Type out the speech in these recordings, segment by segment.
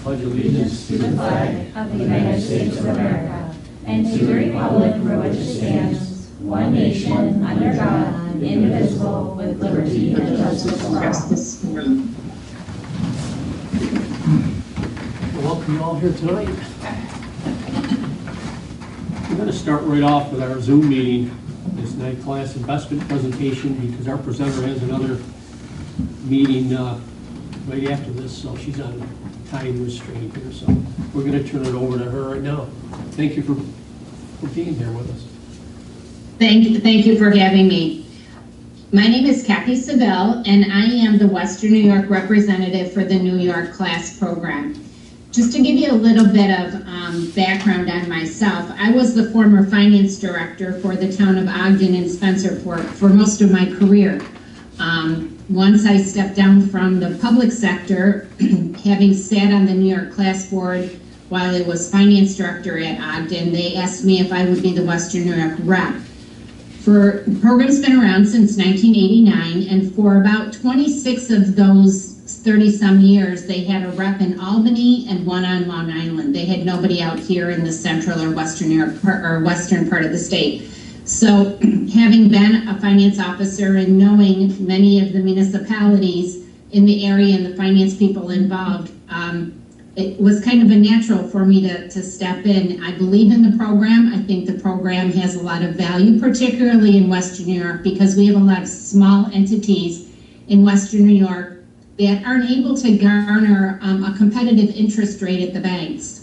pledge allegiance to the flag of the United States of America and to the republic for which it stands, one nation, under God, indivisible, with liberty and justice for all. Welcome you all here tonight. We're going to start right off with our Zoom meeting, this night class investment presentation, because our presenter has another meeting right after this, so she's on time restraint here. So we're going to turn it over to her right now. Thank you for being here with us. Thank you for having me. My name is Kathy Savell, and I am the Western New York representative for the New York class program. Just to give you a little bit of background on myself, I was the former finance director for the town of Ogden and Spencerport for most of my career. Once I stepped down from the public sector, having sat on the New York class board while I was finance director at Ogden, they asked me if I would be the Western New York rep. The program's been around since 1989, and for about 26 of those 30-some years, they had a rep in Albany and one on Long Island. They had nobody out here in the central or western New York or western part of the state. So, having been a finance officer and knowing many of the municipalities in the area and the finance people involved, it was kind of a natural for me to step in. I believe in the program. I think the program has a lot of value, particularly in Western New York, because we have a lot of small entities in Western New York that aren't able to garner a competitive interest rate at the banks.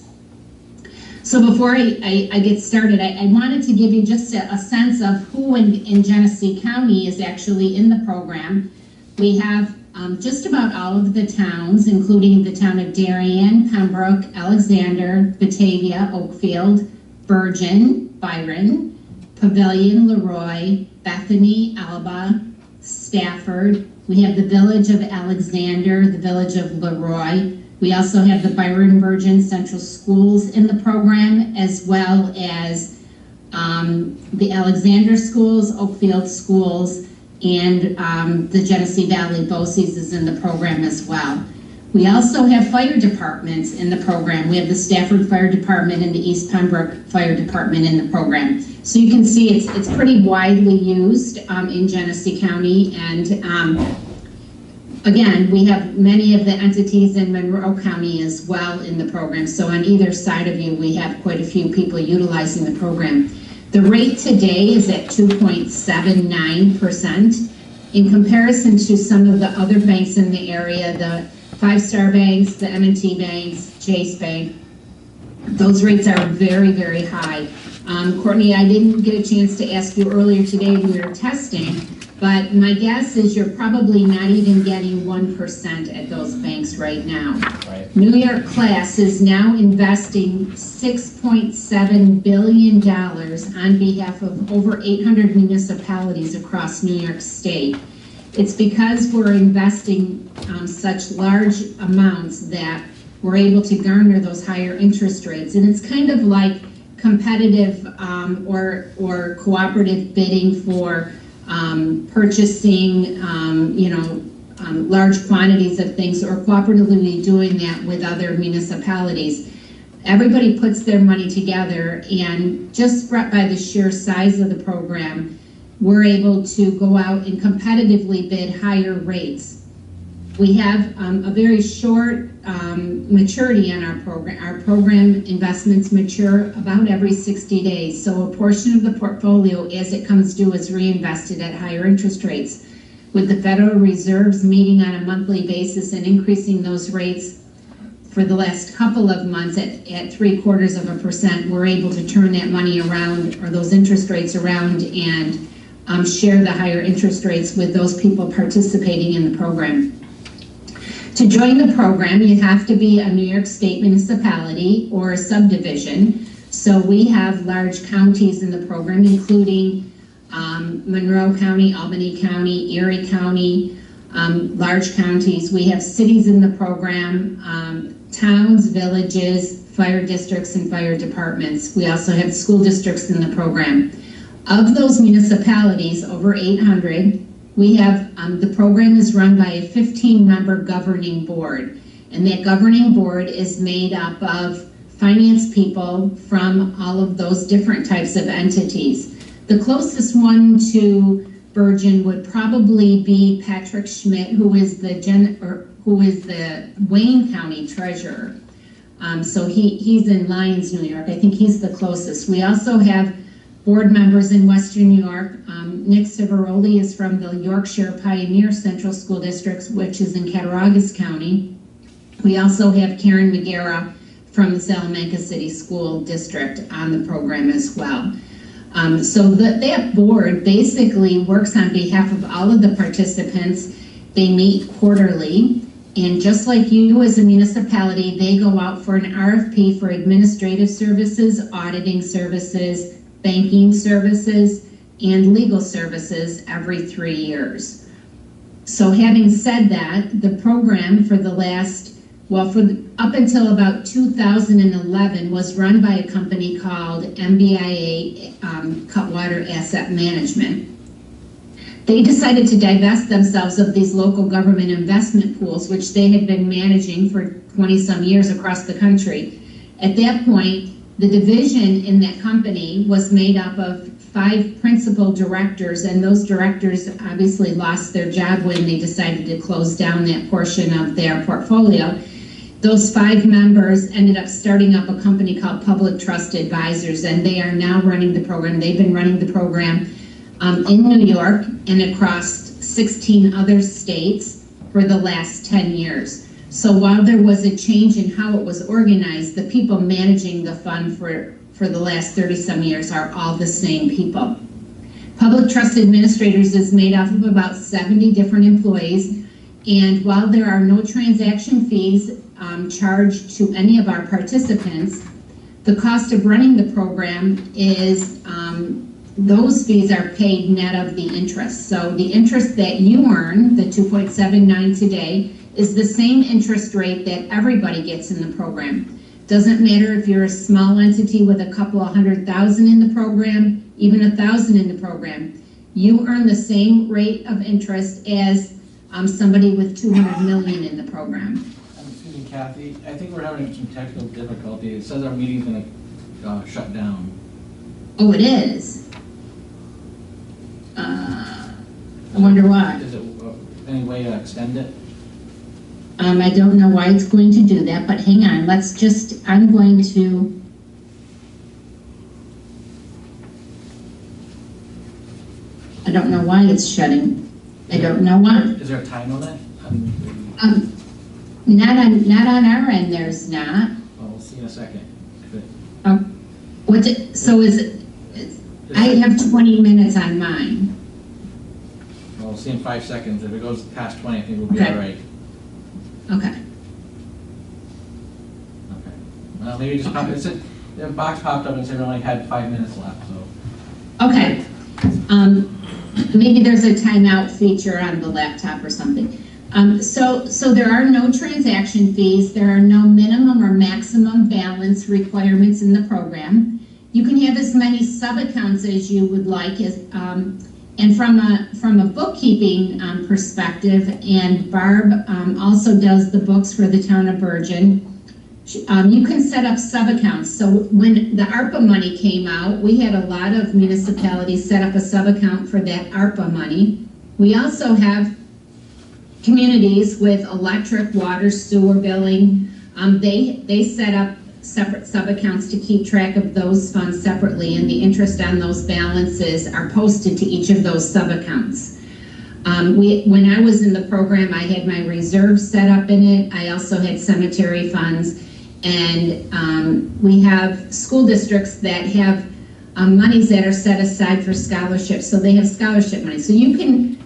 So before I get started, I wanted to give you just a sense of who in Genesee County is actually in the program. We have just about all of the towns, including the town of Darien, Pembroke, Alexander, Batavia, Oakfield, Bergen, Byron, Pavilion, Leroy, Bethany, Alba, Stafford. We have the village of Alexander, the village of Leroy. We also have the Byron Virgin Central Schools in the program, as well as the Alexander Schools, Oakfield Schools, and the Genesee Valley BOCES is in the program as well. We also have fire departments in the program. We have the Stafford Fire Department and the East Pembroke Fire Department in the program. So you can see it's pretty widely used in Genesee County, and again, we have many of the entities in Monroe County as well in the program. So on either side of you, we have quite a few people utilizing the program. The rate today is at 2.79%. In comparison to some of the other banks in the area, the five-star banks, the M&T banks, Chase Bank, those rates are very, very high. Courtney, I didn't get a chance to ask you earlier today when we were testing, but my guess is you're probably not even getting 1% at those banks right now. Right. New York class is now investing $6.7 billion on behalf of over 800 municipalities across New York State. It's because we're investing such large amounts that we're able to garner those higher interest rates. And it's kind of like competitive or cooperative bidding for purchasing, large quantities of things, or cooperatively doing that with other municipalities. Everybody puts their money together, and just by the sheer size of the program, we're able to go out and competitively bid higher rates. We have a very short maturity on our program. Our program investments mature about every 60 days. So a portion of the portfolio, as it comes due, is reinvested at higher interest rates. With the Federal Reserve's meeting on a monthly basis and increasing those rates for the last couple of months at 0.75%, we're able to turn that money around, or those interest rates around, and share the higher interest rates with those people participating in the program. To join the program, you have to be a New York State municipality or a subdivision. So we have large counties in the program, including Monroe County, Albany County, Erie County, large counties. We have cities in the program, towns, villages, fire districts, and fire departments. We also have school districts in the program. Of those municipalities, over 800, we have, the program is run by a 15-member governing board. And that governing board is made up of finance people from all of those different types of entities. The closest one to Bergen would probably be Patrick Schmidt, who is the Wayne County treasurer. So he's in Lyons, New York. I think he's the closest. We also have board members in Western New York. Nick Civaroli is from the Yorkshire Pioneer Central School District, which is in Cattaraugus County. We also have Karen McGarrah from the Salamanca City School District on the program as well. So that board basically works on behalf of all of the participants. They meet quarterly, and just like you as a municipality, they go out for an RFP for administrative services, auditing services, banking services, and legal services every 3 years. So having said that, the program for the last, up until about 2011 was run by a company called MBIA Cutwater Asset Management. They decided to divest themselves of these local government investment pools, which they had been managing for 20-some years across the country. At that point, the division in that company was made up of 5 principal directors, and those directors obviously lost their job when they decided to close down that portion of their portfolio. Those 5 members ended up starting up a company called Public Trust Advisors, and they are now running the program. They've been running the program in New York and across 16 other states for the last 10 years. So while there was a change in how it was organized, the people managing the fund for the last 30-some years are all the same people. Public Trust Administrators is made up of about 70 different employees, and while there are no transaction fees charged to any of our participants, the cost of running the program is, those fees are paid net of the interest. So the interest that you earn, the 2.79 today, is the same interest rate that everybody gets in the program. Doesn't matter if you're a small entity with a couple of $100,000 in the program, even $1,000 in the program. You earn the same rate of interest as somebody with $200 million in the program. Excuse me, Kathy. I think we're having some technical difficulty. It says our meeting's going to shut down. Oh, it is? I wonder why. Is it any way to extend it? I don't know why it's going to do that, but hang on. Let's just, I'm going to, I don't know why it's shutting. I don't know why. Is there a time on it? Not on our end, there's not. Well, we'll see in a second. So is it, I have 20 minutes on mine. Well, we'll see in 5 seconds. If it goes past 20, I think we'll be Okay. all right. Okay. Okay. Well, maybe just pop it. The box popped up and said we only had 5 minutes left, so. Okay. Maybe there's a timeout feature on the laptop or something. So there are no transaction fees. There are no minimum or maximum balance requirements in the program. You can have as many sub-accounts as you would like, and from a bookkeeping perspective, and Barb also does the books for the town of Bergen, you can set up sub-accounts. So when the ARPA money came out, we had a lot of municipalities set up a sub-account for that ARPA money. We also have communities with electric, water, sewer billing. They set up separate sub-accounts to keep track of those funds separately, and the interest on those balances are posted to each of those sub-accounts. When I was in the program, I had my reserve set up in it. I also had cemetery funds, and we have school districts that have monies that are set aside for scholarships, so they have scholarship money. So you can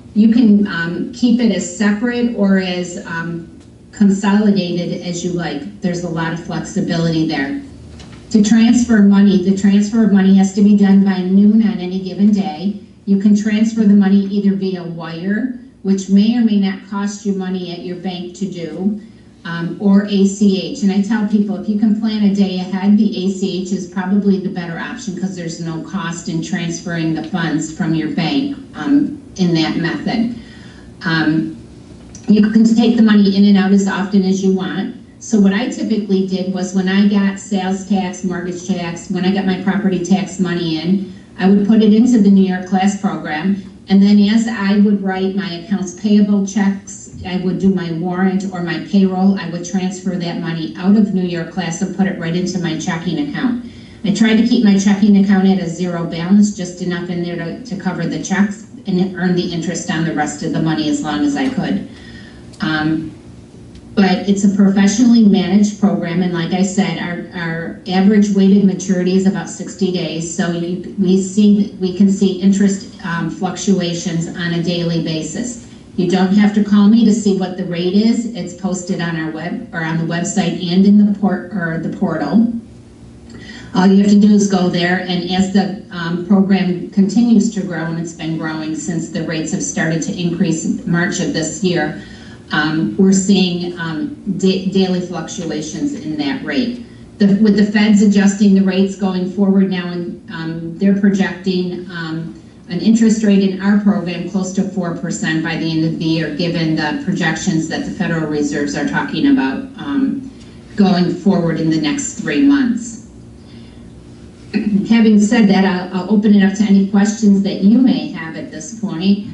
keep it as separate or as consolidated as you like. There's a lot of flexibility there. To transfer money, the transfer of money has to be done by noon on any given day. You can transfer the money either via wire, which may or may not cost you money at your bank to do, or ACH. And I tell people, if you can plan a day ahead, the ACH is probably the better option because there's no cost in transferring the funds from your bank in that method. You can take the money in and out as often as you want. So what I typically did was when I got sales tax, mortgage tax, when I got my property tax money in, I would put it into the New York class program. And then as I would write my accounts payable checks, I would do my warrant or my payroll, I would transfer that money out of New York class and put it right into my checking account. I tried to keep my checking account at a zero balance, just enough in there to cover the checks and earn the interest on the rest of the money as long as I could. But it's a professionally managed program, and like I said, our average weighted maturity is about 60 days, so we can see interest fluctuations on a daily basis. You don't have to call me to see what the rate is. It's posted on our web or on the website and in the portal. All you have to do is go there, and as the program continues to grow, and it's been growing since the rates have started to increase in March of this year, we're seeing daily fluctuations in that rate. With the feds adjusting the rates going forward now, and they're projecting an interest rate in our program close to 4% by the end of the year, given the projections that the Federal Reserves are talking about going forward in the next 3 months. Having said that, I'll open it up to any questions that you may have at this point.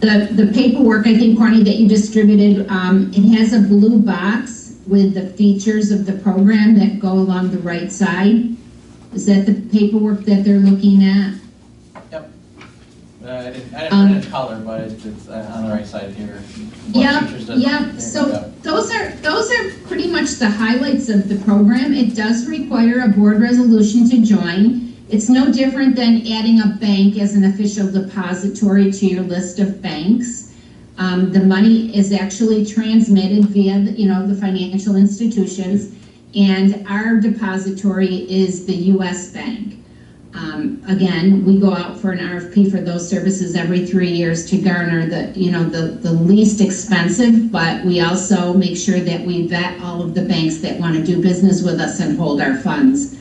The paperwork, I think, Courtney, that you distributed, it has a blue box with the features of the program that go along the right side. Is that the paperwork that they're looking at? Yep. I didn't print it in color, but it's on the right side here. Yeah. So those are pretty much the highlights of the program. It does require a board resolution to join. It's no different than adding a bank as an official depository to your list of banks. The money is actually transmitted via the financial institutions, and our depository is the U.S. Bank. Again, we go out for an RFP for those services every 3 years to garner the least expensive, but we also make sure that we vet all of the banks that want to do business with us and hold our funds.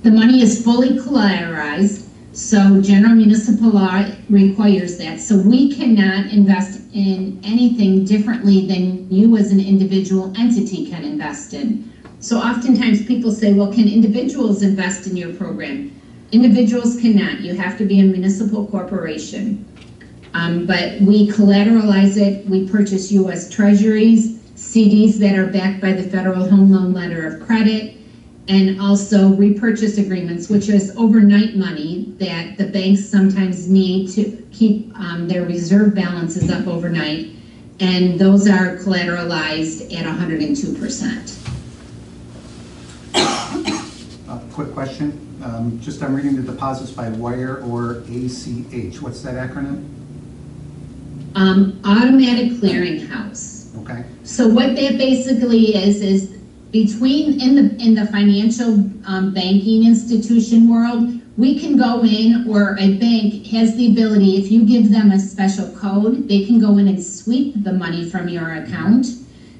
The money is fully collateralized, so general municipal law requires that. So we cannot invest in anything differently than you as an individual entity can invest in. So oftentimes people say, well, can individuals invest in your program? Individuals cannot. You have to be a municipal corporation. But we collateralize it. We purchase U.S. Treasuries, CDs that are backed by the Federal Home Loan Letter of Credit, and also repurchase agreements, which is overnight money that the banks sometimes need to keep their reserve balances up overnight, and those are collateralized at 102%. Quick question. I'm reading the deposits by wire or ACH. What's that acronym? Automatic clearinghouse. Okay. So what that basically is between in the financial banking institution world, we can go in, or a bank has the ability, if you give them a special code, they can go in and sweep the money from your account.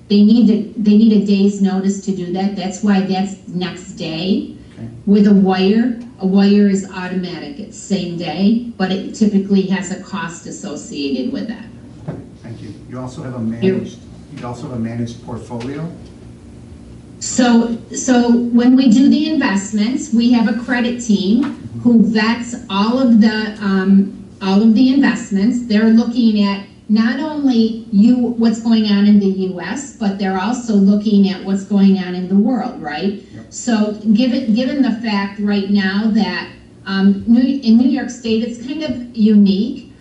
They need a day's notice to do that. That's why that's next day. Okay. With a wire is automatic. It's same day, but it typically has a cost associated with that. Thank you. You also have a managed portfolio? So when we do the investments, we have a credit team who vets all of the investments. They're looking at not only what's going on in the U.S., but they're also looking at what's going on in the world, right? Yep. So given the fact right now that in New York State, it's kind of unique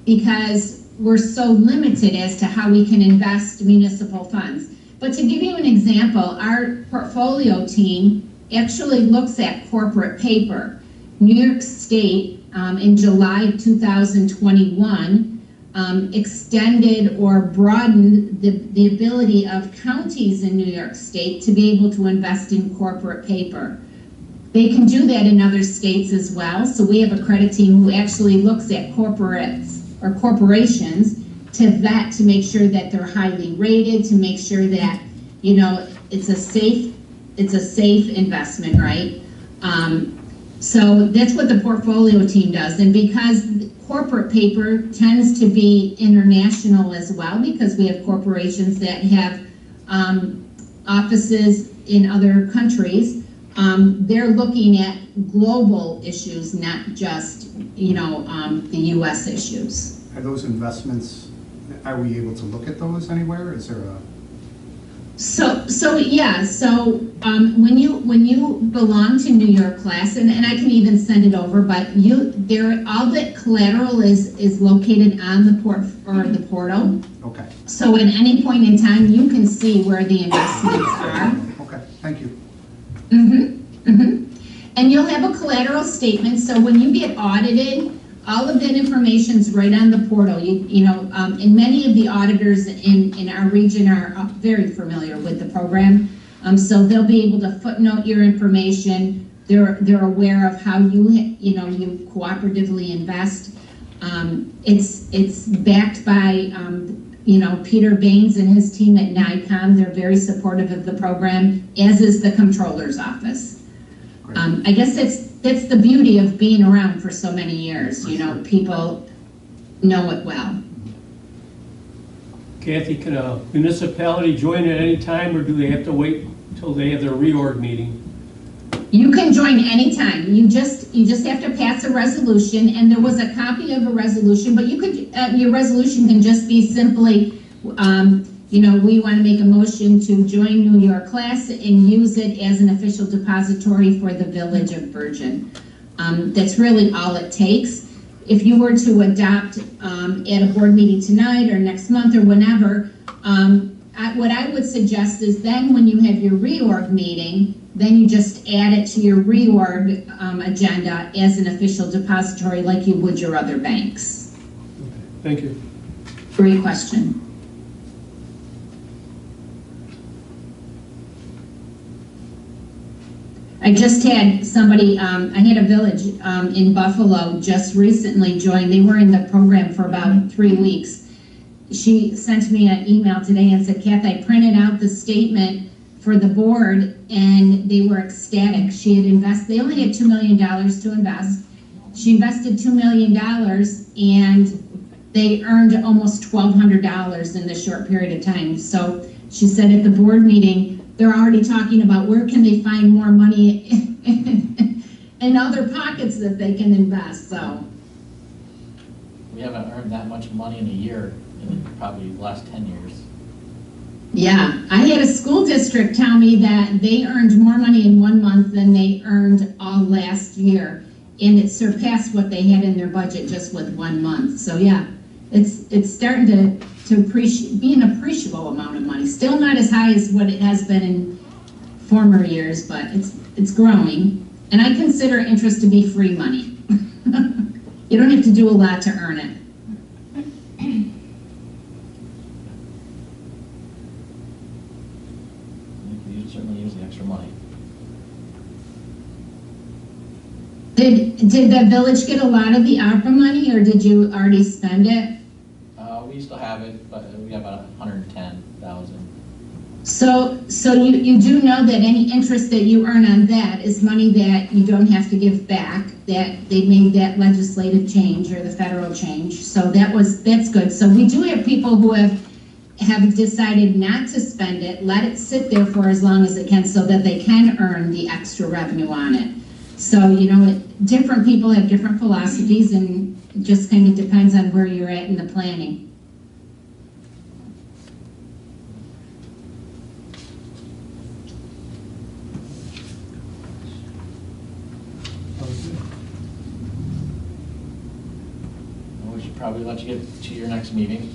because we're so limited as to how we can invest municipal funds. But to give you an example, our portfolio team actually looks at corporate paper. New York State, in July of 2021, extended or broadened the ability of counties in New York State to be able to invest in corporate paper. They can do that in other states as well. So we have a credit team who actually looks at corporates or corporations to vet, to make sure that they're highly rated, to make sure that it's a safe investment, right? So that's what the portfolio team does. And because corporate paper tends to be international as well, because we have corporations that have offices in other countries, they're looking at global issues, not just, the U.S. issues. Are those investments, are we able to look at those anywhere? Is there a? When you belong to New York class, and I can even send it over, but all the collateral is located on the portal. Okay. So at any point in time, you can see where the investments are. Okay, thank you. And you'll have a collateral statement, so when you get audited, all of that information's right on the portal. And many of the auditors in our region are very familiar with the program. So they'll be able to footnote your information. They're aware of how you cooperatively invest. It's backed by Peter Baines and his team at NICOM. They're very supportive of the program, as is the Comptroller's Office. I guess that's the beauty of being around for so many years. People know it well. Kathy, can a municipality join at any time, or do they have to wait until they have their reorg meeting? You can join anytime. You just have to pass a resolution, and there was a copy of a resolution, but your resolution can just be simply, we want to make a motion to join New York class and use it as an official depository for the village of Bergen. That's really all it takes. If you were to adopt at a board meeting tonight or next month or whenever, what I would suggest is then when you have your reorg meeting, then you just add it to your reorg agenda as an official depository like you would your other banks. Okay, thank you. Great question. I just had somebody, I had a village in Buffalo just recently join. They were in the program for about 3 weeks. She sent me an email today and said, Kath, I printed out the statement for the board and they were ecstatic. She had invested, they only had $2 million to invest. She invested $2 million and they earned almost $1,200 in this short period of time. So she said at the board meeting, they're already talking about where can they find more money in other pockets that they can invest, so. We haven't earned that much money in a year in probably the last 10 years. Yeah, I had a school district tell me that they earned more money in 1 month than they earned all last year. And it surpassed what they had in their budget just with 1 month. So yeah, it's starting to be an appreciable amount of money. Still not as high as what it has been in former years, but it's growing. And I consider interest to be free money. You don't have to do a lot to earn it. You could certainly use the extra money. Did the village get a lot of the ARPA money, or did you already spend it? We still have it, but we have about 110,000. So you do know that any interest that you earn on that is money that you don't have to give back, that they made that legislative change or the federal change. So that's good. So we do have people who have decided not to spend it, let it sit there for as long as it can so that they can earn the extra revenue on it. So, different people have different philosophies, and it just kind of depends on where you're at in the planning. We should probably let you get to your next meeting.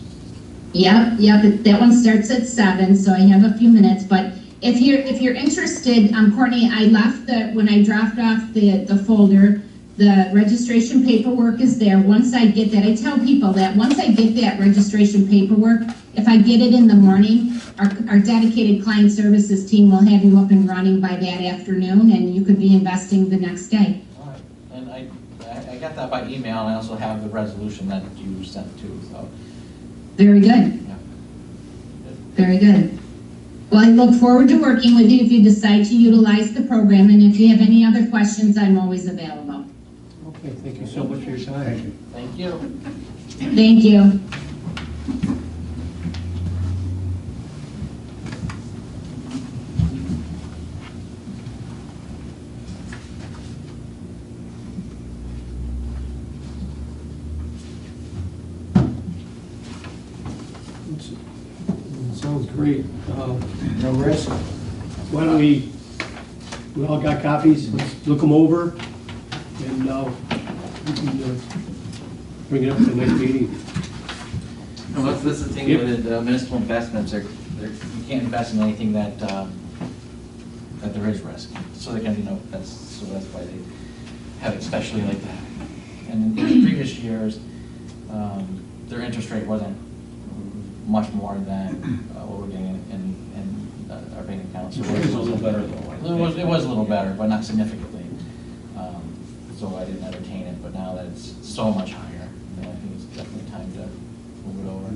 Yep, that one starts at 7, so I have a few minutes, but if you're interested, Courtney, I left when I dropped off the folder, the registration paperwork is there. Once I get that, I tell people that once I get that registration paperwork, if I get it in the morning, our dedicated client services team will have you up and running by that afternoon, and you could be investing the next day. All right, and I got that by email, and I also have the resolution that you sent too, so. Very good. Yeah. Very good. Well, I look forward to working with you if you decide to utilize the program, and if you have any other questions, I'm always available. Okay, thank you so much for your time. Thank you. Thank you. Thank you. Sounds great. No risk. Why don't we all got copies, let's look them over, and we can bring it up to the next meeting. No, that's the thing Yep. with municipal investments, you can't invest in anything that there is risk. So they can, that's why they have it especially like that. And in previous years, their interest rate wasn't much more than what we're getting in our bank accounts. So It was a little better though. it was a little better, but not significantly. So I didn't entertain it, but now that it's so much higher, I think it's definitely time to move it over.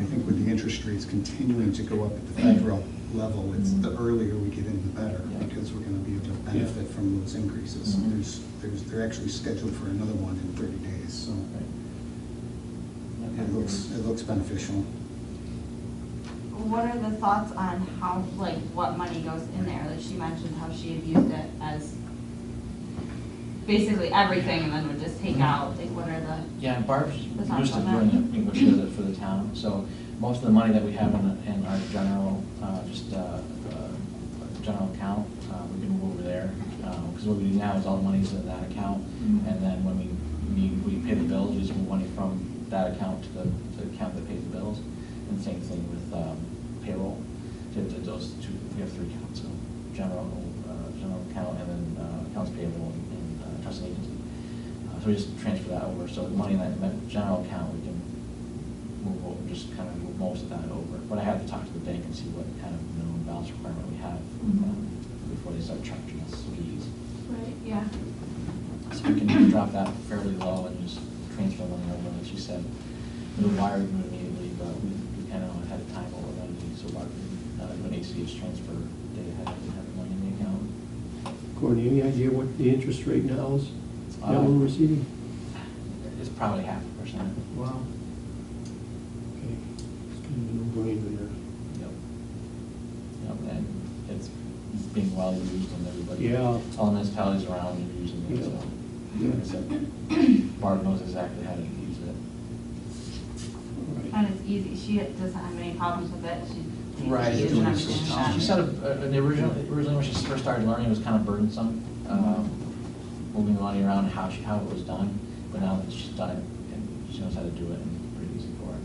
I think with the interest rates continuing to go up at the federal level, it's the earlier we get in, the better, Yeah. because we're gonna be able to benefit from those increases. Mhm. They're actually scheduled for another one in 30 days, so Right. it looks beneficial. What are the thoughts on how, like, what money goes in there? Like, she mentioned how she had used it as basically everything and then would just take out, like, what are the, Yeah, Barb's The thoughts used to on that? doing it, because she does it for the town, so most of the money that we have in our general, general account, we can move over there, because what we do now is all the money's in that account, Mhm. and then when we pay the bills, we just move money from that account to the account that pays the bills, and same thing with payroll, to those two, we have three accounts, so general account, and then accounts payable and trust and agency. So we just transfer that over, so the money in that general account, we can move over, just kind of move most of that over. But I have to talk to the bank and see what kind of minimum balance requirement we have before they start charging us fees. right, yeah. So we can drop that fairly low and just transfer money over, like she said. We'll wire it immediately, but we kind of ahead of time what we're going to need, so about when ACH transfer, they have the money in the account. Courtney, any idea what the interest rate now is? Now we're receiving? It's probably 0.5%. Wow. Okay, it's kind of a no-brainer there. Yep. And it's being well used and everybody, Yeah. all municipalities around are using it, so. Yeah. Like I said, Barb knows exactly how to use it. All right. And it's easy, she doesn't have any problems with it, she. Right. She doesn't understand She that. said originally when she first started learning, it was kind of burdensome, moving the money around, how it was done. But now that she's done it, and she knows how to do it, and it's pretty easy for her.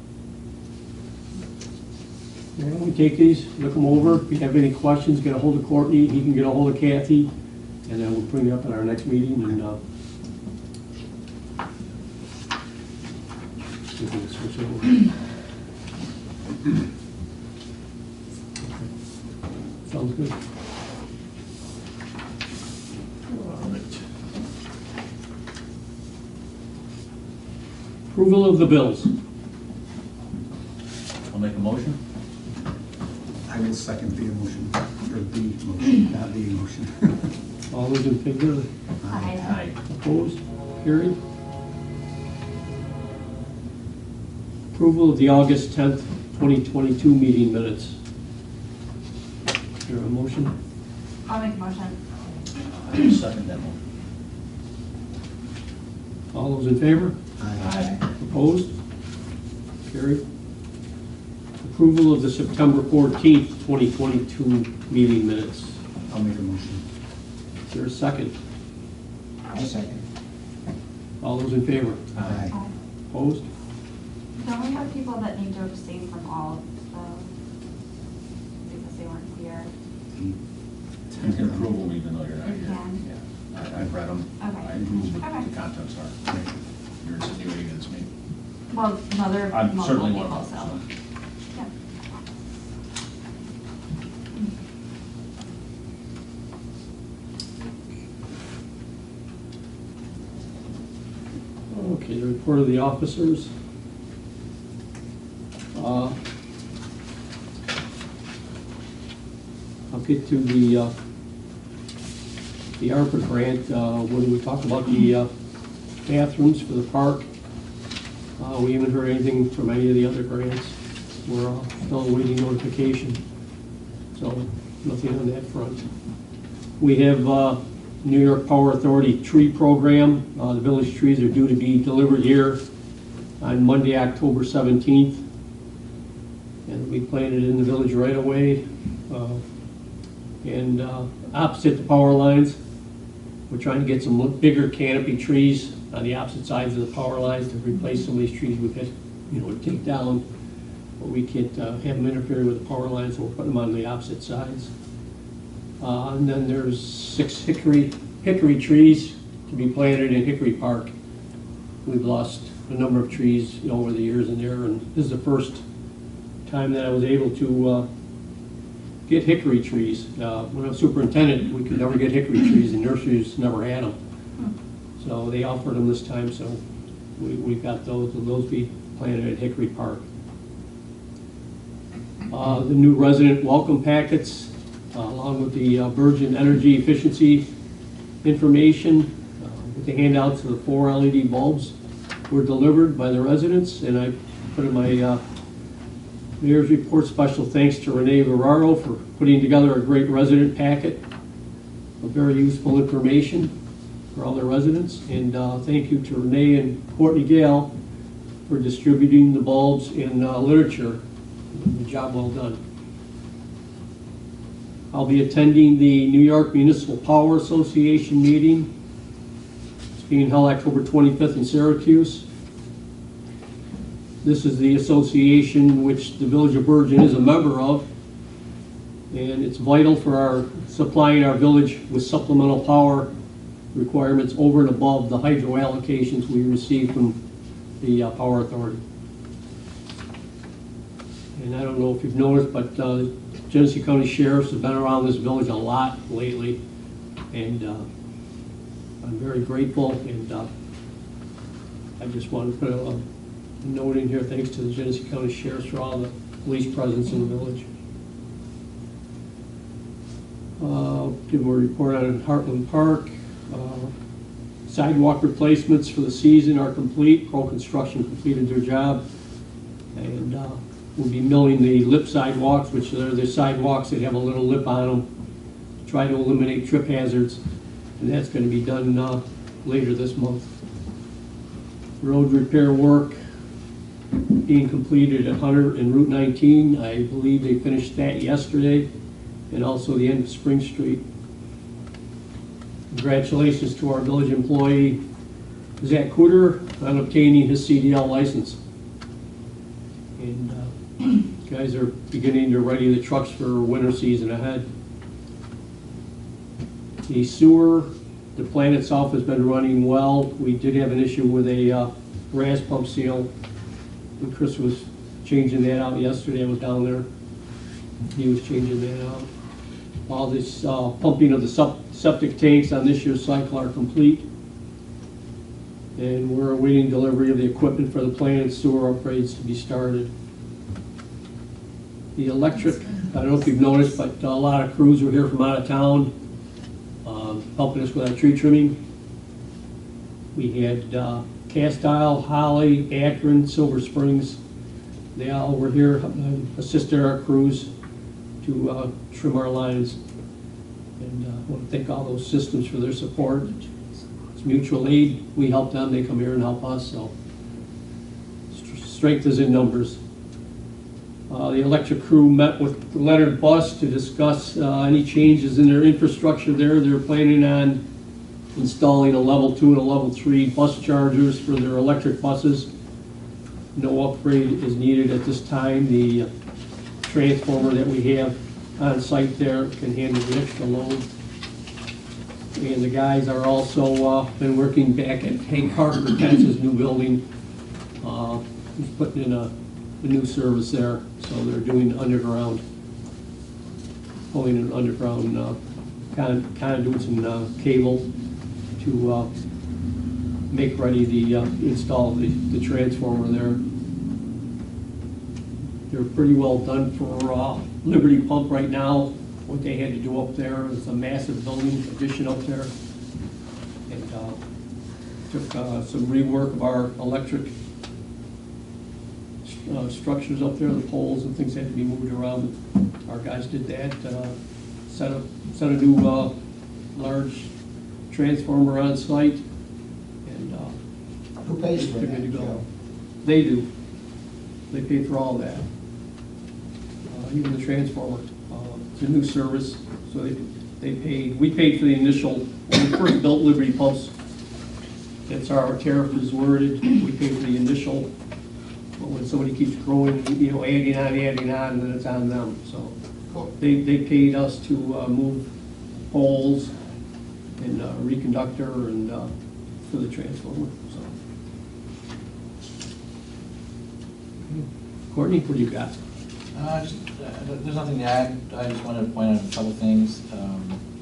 Why don't we take these, look them over, if you have any questions, get a hold of Courtney, he can get a hold of Kathy, and then we'll bring it up at our next meeting, and we can switch over. Sounds good. All right. Approval of the bills. I'll make a motion. I will second the emotion, or the motion, not the emotion. All those in favor? Aye. Opposed? Carried. Approval of the August 10th, 2022 meeting minutes. Is there a motion? I'll make a motion. I will second that motion. All those in favor? Aye. Opposed? Carried. Approval of the September 14th, 2022 meeting minutes. I'll make a motion. Is there a second? I'll second. All those in favor? Aye. Opposed? Don't we have people that need to abstain from all of because they weren't here? You can approve them even though you're not You here. can. Yeah, I've read them. Okay. I know what Okay. the contents are. You're insinuating against me. Well, no, there are I'm multiple certainly people, one of them. so. Yeah. Okay, the report of the officers. get to the ARPA grant, when we talk about the bathrooms for the park, we haven't heard anything from any of the other grants. We're still awaiting notification, so nothing on that front. We have New York Power Authority tree program. The village trees are due to be delivered here on Monday, October 17th. And we planted in the village right away. And opposite the power lines, we're trying to get some bigger canopy trees on the opposite sides of the power lines to replace some of these trees we've had, to take down. But we can't have them interfere with the power lines, so we're putting them on the opposite sides. And then there's 6 hickory trees to be planted in Hickory Park. We've lost a number of trees over the years in there, and this is the first time that I was able to get hickory trees. When I was superintendent, we could never get hickory trees, and nurseries never had them. So they offered them this time, so we got those, and those be planted at Hickory Park. The new resident welcome packets, along with the Bergen energy efficiency information, with the handouts of the 4 LED bulbs, were delivered by the residents, and I put in my mayor's report. Special thanks to Renee Verraro for putting together a great resident packet of very useful information for all the residents, and thank you to Renee and Courtney Gale for distributing the bulbs and literature. Good job, well done. I'll be attending the New York Municipal Power Association meeting. It's being held October 25th in Syracuse. This is the association which the Village of Bergen is a member of, and it's vital for our supplying our village with supplemental power requirements over and above the hydro allocations we receive from the Power Authority. And I don't know if you've noticed, but Genesee County Sheriffs have been around this village a lot lately, and I'm very grateful, and I just want to put a note in here, thanks to the Genesee County Sheriffs for all the police presence in the village. Give them a report on Heartland Park. Sidewalk replacements for the season are complete. Pro Construction completed their job, and we'll be milling the lip sidewalks, which are the sidewalks that have a little lip on them, to try to eliminate trip hazards, and that's going to be done later this month. Road repair work being completed at Hunter and Route 19. I believe they finished that yesterday, and also the end of Spring Street. Congratulations to our village employee, Zach Cooter, on obtaining his CDL license. And guys are beginning to ready the trucks for winter season ahead. The sewer, the plant itself has been running well. We did have an issue with a gas pump seal, and Chris was changing that out yesterday. I was down there. He was changing that out. All this pumping of the septic tanks on this year's cycle are complete, and we're awaiting delivery of the equipment for the plant and sewer upgrades to be started. The electric, I don't know if you've noticed, but a lot of crews were here from out of town helping us with our tree trimming. We had Cast Isle, Holly, Akron, Silver Springs. They all were here, assisted our crews to trim our lines. And I want to thank all those systems for their support. It's mutual aid. We help them, they come here and help us, so strength is in numbers. The electric crew met with Leonard Bus to discuss any changes in their infrastructure there. They're planning on installing a level 2 and a level 3 bus chargers for their electric buses. No upgrade is needed at this time. The transformer that we have on site there can handle the extra load. And the guys are also been working back at Hank Carter, Pence's new building. He's putting in a new service there, so they're doing underground, pulling an underground conduits and cable to make ready the install the transformer there. They're pretty well done for Liberty Pump right now. what they had to do up there. It's a massive building addition up there. And took some rework of our electric structures up there, the poles and things had to be moved around. Our guys did that, set a new large transformer on site, and Who pays for they're good to that, go. Joe? They do. They pay for all that. Even the transformer. It's a new service, so they paid. We paid for the initial, when we first built Liberty Pumps. That's how our tariff is worded. We pay for the initial, but when somebody keeps growing, adding on, then it's on them. So Cool. they paid us to move poles and reconductor and for the transformer. So, Courtney, what do you got? There's nothing to add. I just wanted to point out a couple things.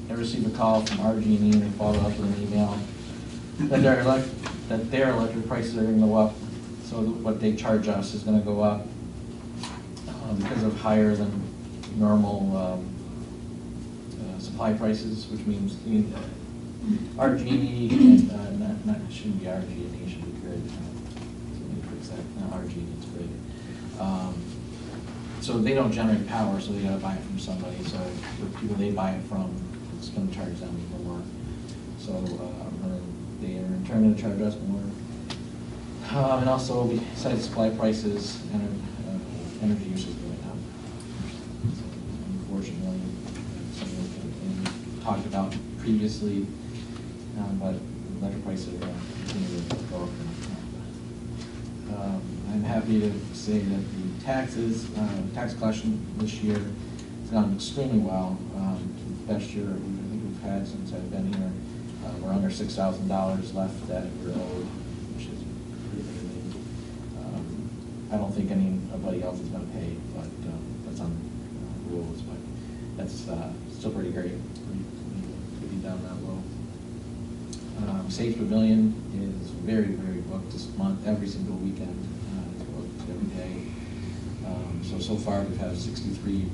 I received a call from RG&E and they followed up with an email that their electric prices are going to go up. So what they charge us is going to go up because of higher than normal supply prices, which means RG&E, and shouldn't be RG&E, should be grid. So let me fix that. No, RG&E, it's grid. So they don't generate power, so they got to buy it from somebody. So the people they buy it from, it's going to charge them more. So they are in turn going to charge us more. And also, besides supply prices, energy use is going up. So unfortunately, something we talked about previously, but electric prices are going to continue to go up. I'm happy to say that the tax collection this year has gone extremely well. The best year I think we've had since I've been here. We're under $6,000 left that we're owed, which is pretty amazing. I don't think anybody else is going to pay, but that's on rules. But that's still pretty great. Pretty down that low. Sage Pavilion is very, very booked this month, every single weekend. It's booked every day. So far we've had 63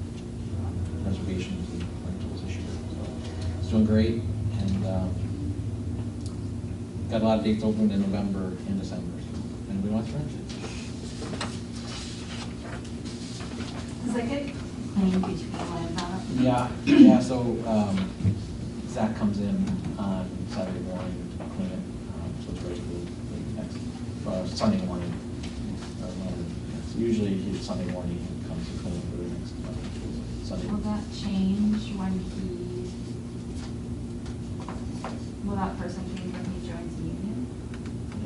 reservations and rentals this year. So it's doing great, and got a lot of dates open in November and December. So anybody wants to rent it? Is that good? Clean, did you feel like about it? Yeah. So Zach comes in on Saturday morning to clean it, so it's ready for the next Sunday morning. So usually Sunday morning he comes to clean it for the next Sunday. Will that change when will that person change when he joins the union?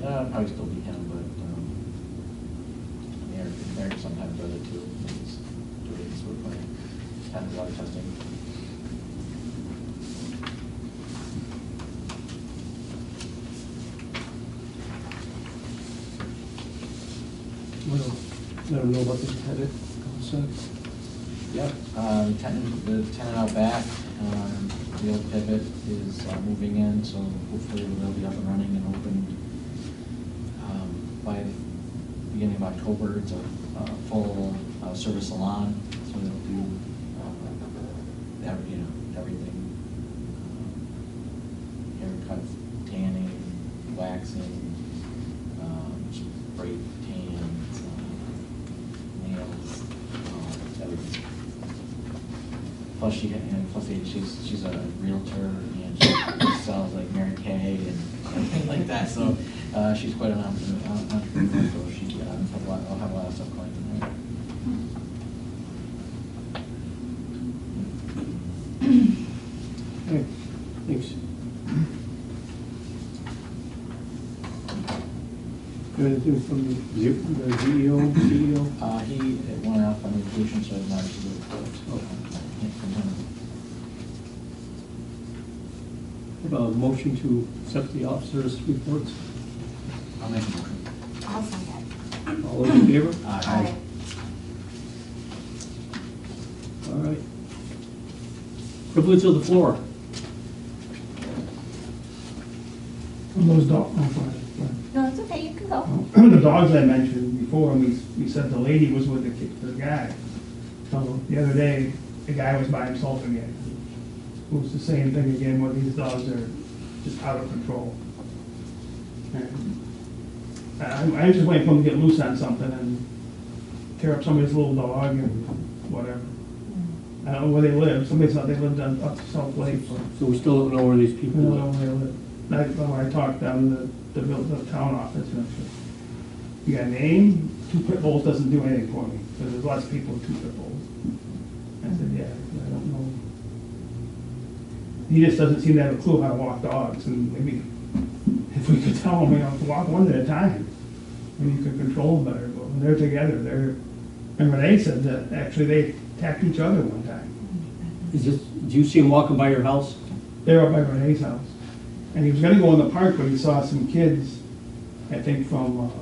Yeah, it'll probably still be him, but Eric sometimes does it too. He's doing this sort of thing. Had a lot of testing. Let them know about the tenant concept. Yep, the tenant out back, the old pivot is moving in, so hopefully they'll be up and running and open by the beginning of October. It's a full service salon, so they'll do everything. Haircuts, tanning, waxing, spray tans, nails, everything. Plus she's a realtor and she sells like Mary Kay and everything like that. So she's quite an entrepreneur. So she will have a lot of stuff going on there. Okay, thanks. Anything from the CEO? He went off on vacation, so I'm not actually report. From him. A motion to accept the officers' reports. I'll make a motion. I'll second. All those in favor? Aye. All right. Privilege of the floor. Those dogs, I'm sorry. No, it's okay, you can go. The dogs I mentioned before, we said the lady was with the guy. So the other day, the guy was by himself again. It was the same thing again, where these dogs are just out of control. And I just waiting for them to get loose on something and tear up somebody's little dog and whatever. I don't know where they live. Somebody thought they lived up to South Lake, but So we still don't know where these I people don't know live. where they live. When I talked down to the town office, and I said, you got a name? 2 pit bulls doesn't do anything for me, because there's lots of people with 2 pit bulls. I said, yeah, I don't know. He just doesn't seem to have a clue how to walk dogs, and maybe if we could tell him, to walk one at a time, maybe you could control them better, but when they're together, and Renee said that actually they attacked each other one time. Do you see them walking by your house? They were up by Renee's house. And he was gonna go in the park, but he saw some kids, I think from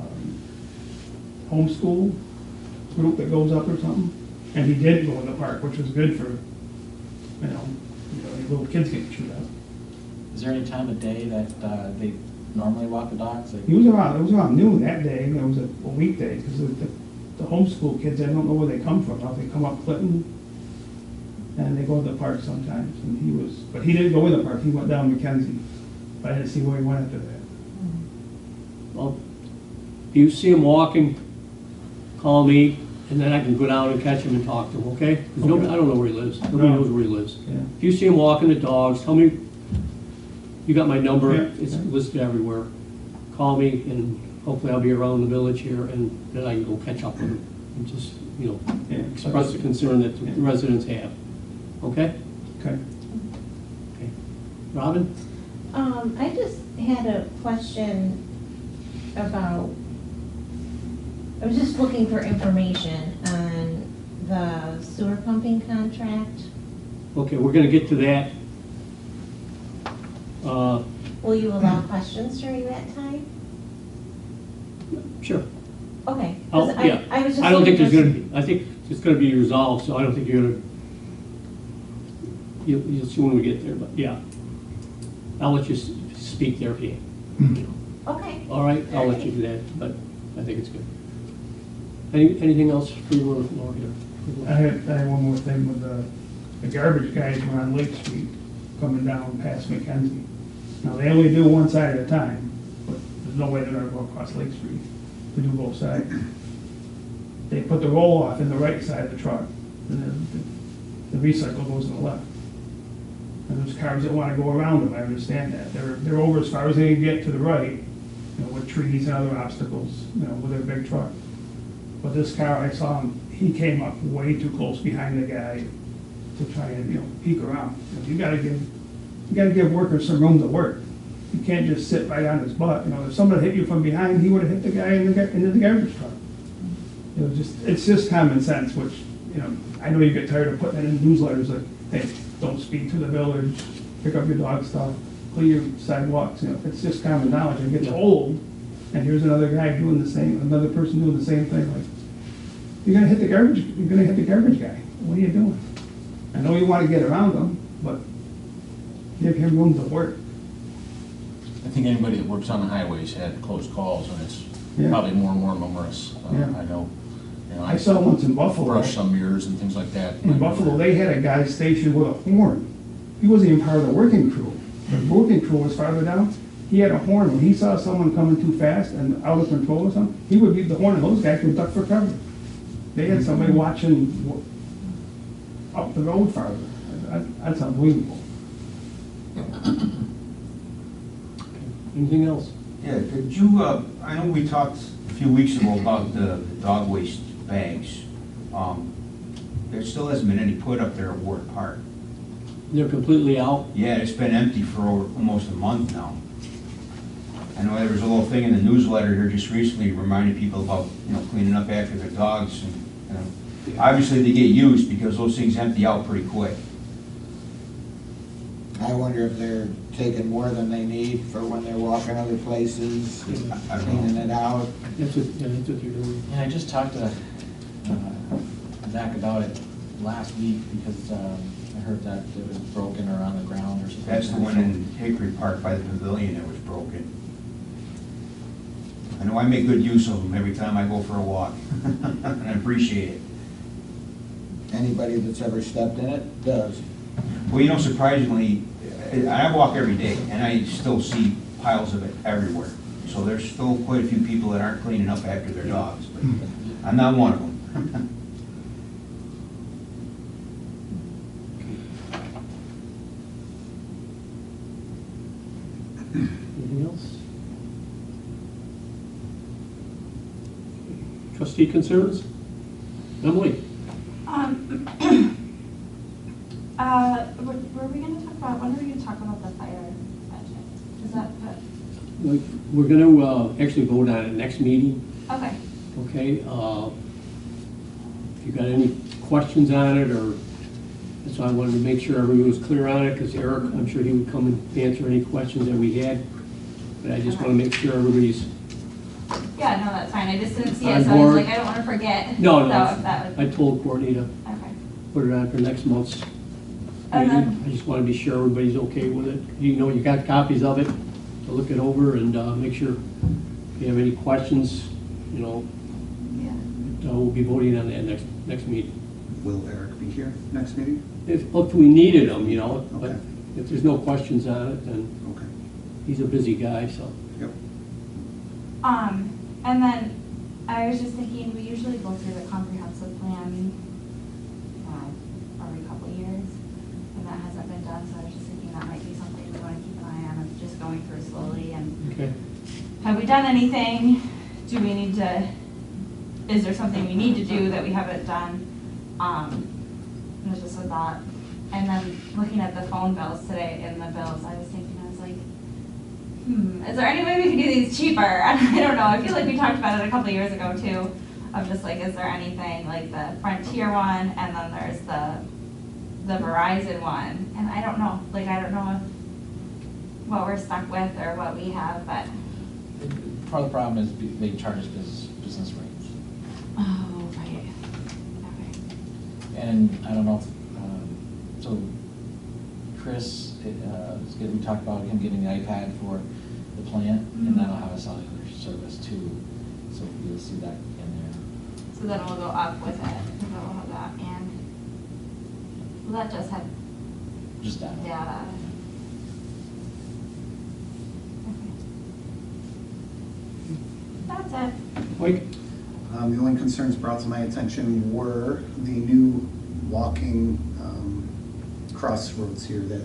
homeschool group that goes up or something. And he did go in the park, which was good for, these little kids getting chewed up. Is there any time of day that they normally walk the dogs? Like, It was around noon that day, and it was a weekday, because the homeschool kids, I don't know where they come from. Now, they come up Clinton, and they go to the park sometimes, but he didn't go in the park, he went down Mackenzie. But I didn't see where he went after that. Well, if you see him walking, call me, and then I can go down and catch him and talk to him, okay? Because I don't know where he lives. Nobody No. knows where he lives. Yeah. If you see him walking the dogs, tell me, you got my number, Yeah. it's listed everywhere. Call me, and hopefully I'll be around the village here, and then I can go catch up with him and just, Yeah. express the concern that the residents have. Okay? Okay. Okay. Robin? I just had a question about, I was just looking for information on the sewer pumping contract. Okay, we're gonna get to that. Will you allow questions during that time? Sure. Okay. 'cause Yeah. I was just I don't think there's looking gonna be, I think it's gonna be resolved, so I don't think you're gonna, you'll see when we get there, but yeah. I'll let you speak there if you, Okay. all right, I'll let you do that, but I think it's good. Anything else for you, Laura, here? I had one more thing with the garbage guys were on Lake Street coming down past Mackenzie. Now, they only do one side at a time, but there's no way they're gonna go across Lake Street to do both sides. They put the roll-off in the right side of the truck, and then the recycle goes in the left. And there's cars that wanna go around them, I understand that. They're over as far as they can get to the right, with trees and other obstacles, with their big truck. But this car, I saw him, he came up way too close behind the guy to try and, peek around. You gotta give workers some room to work. You can't just sit right on his butt. If somebody hit you from behind, he would've hit the guy into the garbage truck. It's just common sense, which, I know you get tired of putting it in newsletters like, hey, don't speed through the village, pick up your dog stuff, clear your sidewalks, it's just common knowledge. It gets old, and here's another guy doing the same, another person doing the same thing, like, you're gonna hit the garbage guy. What are you doing? I know you wanna get around him, but give him room to work. I think anybody that works on the highways had close calls, and it's Yeah. probably more and more numerous. Yeah. I know. I saw once in Buffalo. Brush some mirrors and things like that. In Buffalo, they had a guy stationed with a horn. He wasn't even part of the working crew. The working crew was farther down. He had a horn. When he saw someone coming too fast and out of control or something, he would beat the horn, and those guys would duck for cover. They had somebody watching up the road farther. That's unbelievable. Anything else? Yeah, could you, I know we talked a few weeks ago about the dog waste bags. There still hasn't been any put up there at Ward Park. They're completely out. Yeah, it's been empty for almost a month now. I know there was a little thing in the newsletter here just recently reminding people about, cleaning up after their dogs. And obviously they get used because those things empty out pretty quick. I wonder if they're taking more than they need for when they're walking other places, I don't know. cleaning it out. That's what they're doing. Yeah, I just talked to Zach about it last week because I heard that it was broken or on the ground or something. That's the one in Hickory Park by the pavilion that was broken. I know I make good use of them every time I go for a walk, and I appreciate it. Anybody that's ever stepped in it does. Well, you know, surprisingly, I walk every day, and I still see piles of it everywhere. So there's still quite a few people that aren't cleaning up after their dogs, but I'm not one of them. Anything else? Trustee concerns? Emily? Were we gonna talk about, when are we gonna talk about the fire budget? Is that, We're gonna actually vote on it next meeting, okay, okay? If you got any questions on it, or, that's why I wanted to make sure everyone was clear on it, because Eric, I'm sure he would come and answer any questions that we had. But I just want to make sure everybody's, yeah, no, that's fine, I just didn't see On it, so I was board. like, I don't wanna forget. no, So if that I was, told Courtney to okay. put it on for next month's And meeting. then- I just want to be sure everybody's okay with it. You know, you got copies of it, to look it over and make sure if you have any questions, you know, Yeah. we'll be voting on that next meeting. Will Eric be here next meeting? If we needed him, you know, but Okay. if there's no questions on it, then Okay. he's a busy guy, so. Yep. And then I was just thinking, we usually go through the comprehensive plan, every couple of years, and that hasn't been done, so I was just thinking that might be something we wanna keep an eye on, of just going through slowly, and Okay. have we done anything? Do we need to, is there something we need to do that we haven't done? And it's just a thought. And then looking at the phone bills today, in the bills, I was thinking, I was like, is there any way we can do these cheaper? And I don't know, I feel like we talked about it a couple of years ago too, of just like, is there anything, like the Frontier one, and then there's the Verizon one, and I don't know, like, I don't know if, what we're stuck with or what we have, but, Part of the problem is they charge us business rates. oh, right, okay. And I don't know, so Chris, we talked about him getting the iPad for the plant, and that'll have a cellular service too. So you'll see that in there. So then we'll go up with it, and then we'll have that, and, well, that just had Just that. data. Okay. That's it. Mike? The only concerns brought to my attention were the new walking crossroads here that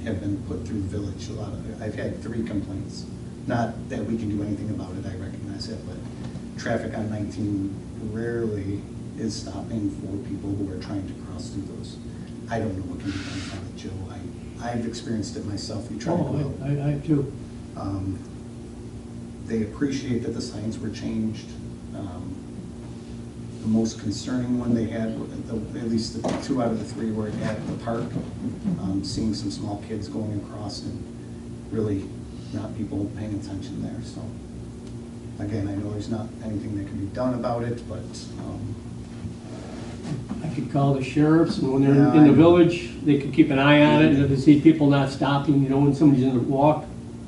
have been put through the village. I've had 3 complaints. Not that we can do anything about it, I recognize that, but traffic on 19 rarely is stopping for people who are trying to cross through those. I don't know what can be done about it, Joe. I've experienced it myself. We try to go out. I too. They appreciate that the signs were changed. The most concerning one they had, at least the 2 out of the 3 were at the park, seeing some small kids going across and really not people paying attention there. So again, I know there's not anything that can be done about it, but I could call the sheriffs, and when they're Yeah, in the I- village, they could keep an eye on it, and if they see people not stopping, you know, when somebody's in the walk,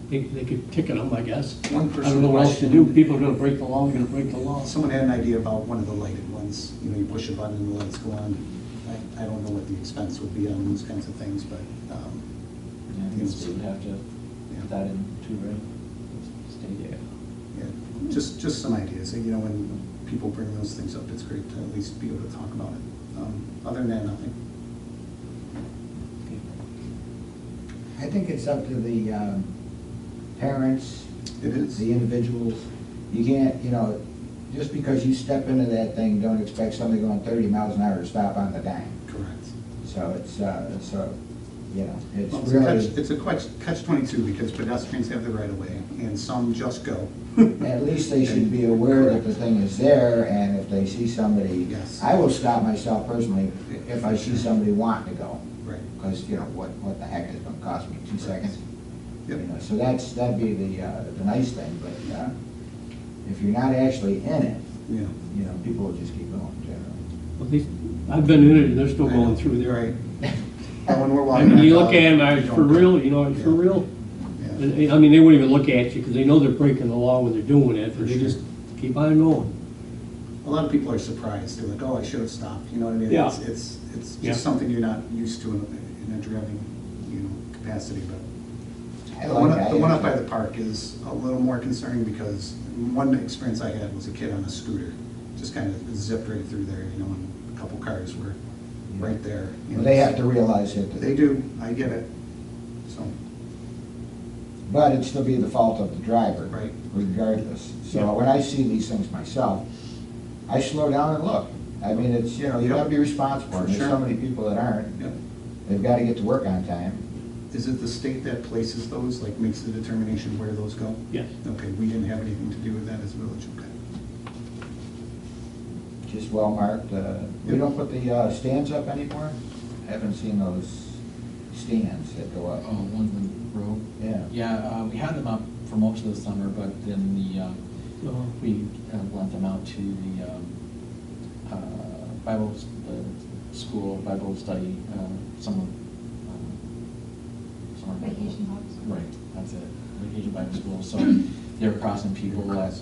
they could ticket them, I guess. One I person don't know what else to do, questioned- people are gonna break the law, they're gonna break the law. someone had an idea about one of the lighted ones. You know, you push a button and the lights go on. I don't know what the expense would be on those kinds of things, but Yeah, I think the state would have to put that in too, right? State. yeah, just some ideas. You know, when people bring those things up, it's great to at least be able to talk about it. Other than that, nothing. I think it's up to the parents, It is. the individuals. You can't, you know, just because you step into that thing, don't expect somebody going 30 miles an hour to stop on the dime. Correct. So it's, you know, it's Well, really, it's a catch-22 because pedestrians have the right of way and some just go. at least they should be aware that the thing is there, and if they see somebody, Yes. I will stop myself personally if I see somebody wanting to go. Right. Because, you know, what the heck is it gonna cost me, 2 seconds? Yep. You know, so that'd be the nice thing, but if you're not actually in it, Yeah. you know, people will just keep going generally. Well, I've been in it, and they're still going through there. Right. And when we're I walking. mean, you our look dog, at them, we for don't- real, you know, for Yeah. real. Yeah. And, I mean, they wouldn't even look at you, because they know they're breaking the law when they're doing it, but they just keep on going. a lot of people are surprised. They're like, oh, I should have stopped. You know what I mean? Yeah. It's Yeah. just something you're not used to in a driving, capacity, but. I The like one, that. the one up by the park is a little more concerning because one experience I had was a kid on a scooter. Just kind of zipped right through there, and a couple cars were right there. Well, they have to realize it. They do, I get it. So, But it'd still be the fault of the driver. Right. Regardless. So Yeah. when I see these things myself, I slow down and look. I mean, it's, you gotta be responsible. For There's so sure. many people that aren't. yeah. They've gotta get to work on time. Is it the state that places those, like makes the determination where those go? Yes. Okay, we didn't have anything to do with that as a village, okay. Just well marked. We don't put the stands up anymore? Haven't seen those stands that go up. Oh, ones in the road? Yeah. Yeah, we had them up for most of the summer, but then we lent them out to the Bible, school, Bible study, summer. Vacation homes. Right, that's it, Vacation Bible School. So they were crossing people at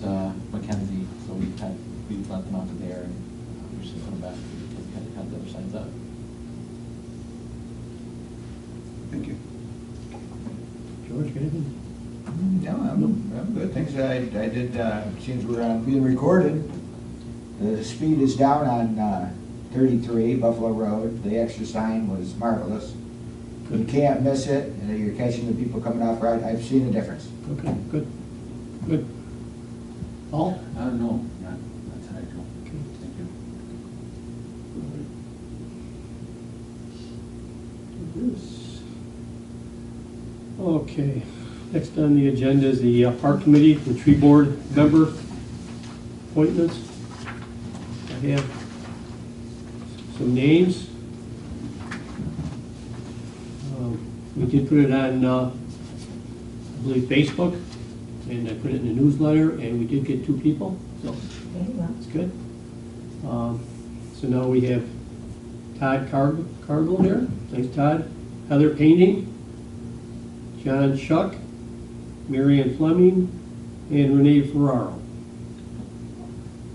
Mackenzie, so we lent them out to there, and we just put them back, because we had the other signs up. Thank you. George, got anything? No, I'm good. Things that I did, since we're being recorded, the speed is down on 33 Buffalo Road. The extra sign was marvelous. You can't miss it. You're catching the people coming off right. I've seen a difference. Okay, good, good. Paul? No, not tonight, Joe. Okay. Thank you. Bruce. Okay, next on the agenda is the Park Committee, the Tree Board member appointments. I have some names. We did put it on, I believe, Facebook, and I put it in the newsletter, and we did get 2 people, so Very well. that's good. So now we have Todd Cargill here. Thanks, Todd. Heather Painting, John Shuck, Marianne Fleming, and Renee Ferraro.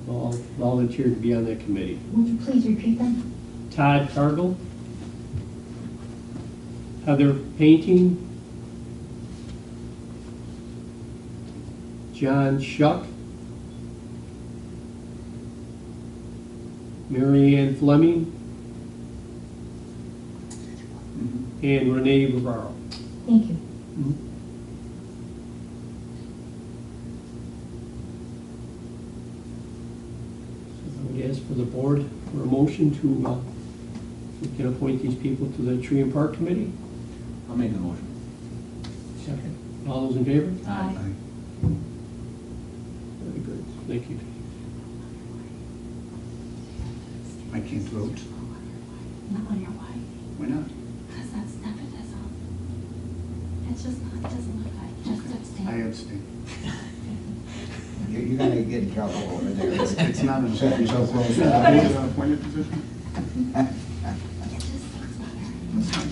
All volunteered to be on that committee. Would you please repeat them? Todd Cargill, Heather Painting, John Shuck, Marianne Fleming, and Renee Ferraro. Thank you. So I would ask for the board for a motion to, we can appoint these people to the Tree and Park Committee. I'll make the motion. Second. All those in favor? Aye. Very good, thank you. I can't vote. Not on your wife, Why not? because that's nepotism. It's just not, it doesn't look like, just abstain. I abstain. You're gonna get in trouble over there. It's not an Set yourself close. Is that an appointed position? It just looks better. That's fine.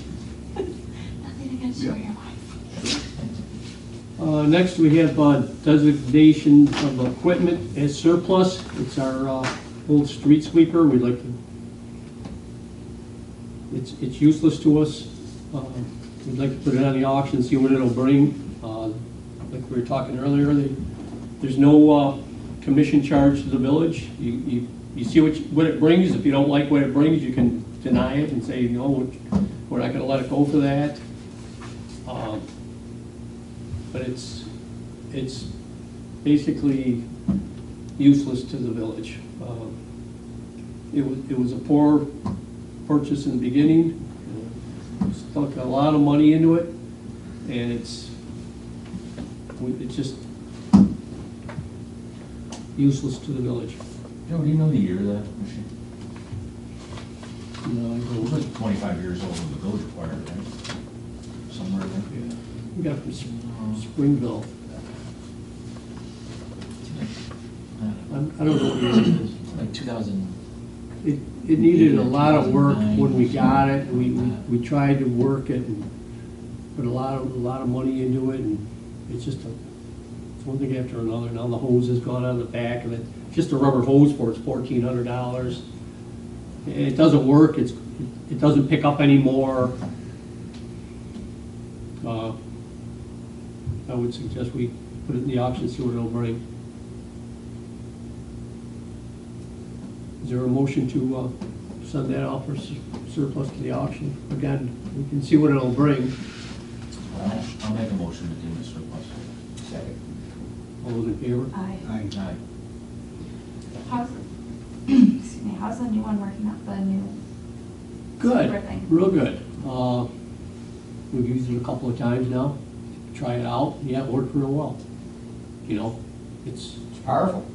Nothing against you or Yeah. your wife. Next, we have designation of equipment as surplus. It's our old street sweeper. We'd like to, it's useless to us. We'd like to put it on the auction, see what it'll bring. Like we were talking earlier, there's no commission charge to the village. You see what it brings. If you don't like what it brings, you can deny it and say, no, we're not gonna let it go for that. But it's basically useless to the village. It was a poor purchase in the beginning. Stuck a lot of money into it, and it's just useless to the village. Joe, do you know the year of that machine? No, I It don't. was like 25 years old when the village acquired it, right? Somewhere there. Yeah. We got it from Springville. I don't know what year it is. Like 2000. It needed a lot of work when we got it. We tried to work it and put a lot of money into it, and it's just It's one thing after another. Now the hose has gone on the back of it. Just a rubber hose for it's $1,400. It doesn't work. It doesn't pick up anymore. I would suggest we put it in the auction, see what it'll bring. Is there a motion to send that off for surplus to the auction? Again, we can see what it'll bring. I'll make a motion to deem it surplus. Second. All those in favor? Aye. Aye. How's, excuse me, how's the new one working out, the new Good, sweeper thing? real good. We've used it a couple of times now, try it out. Yeah, it worked real well. You know, it's, It's powerful.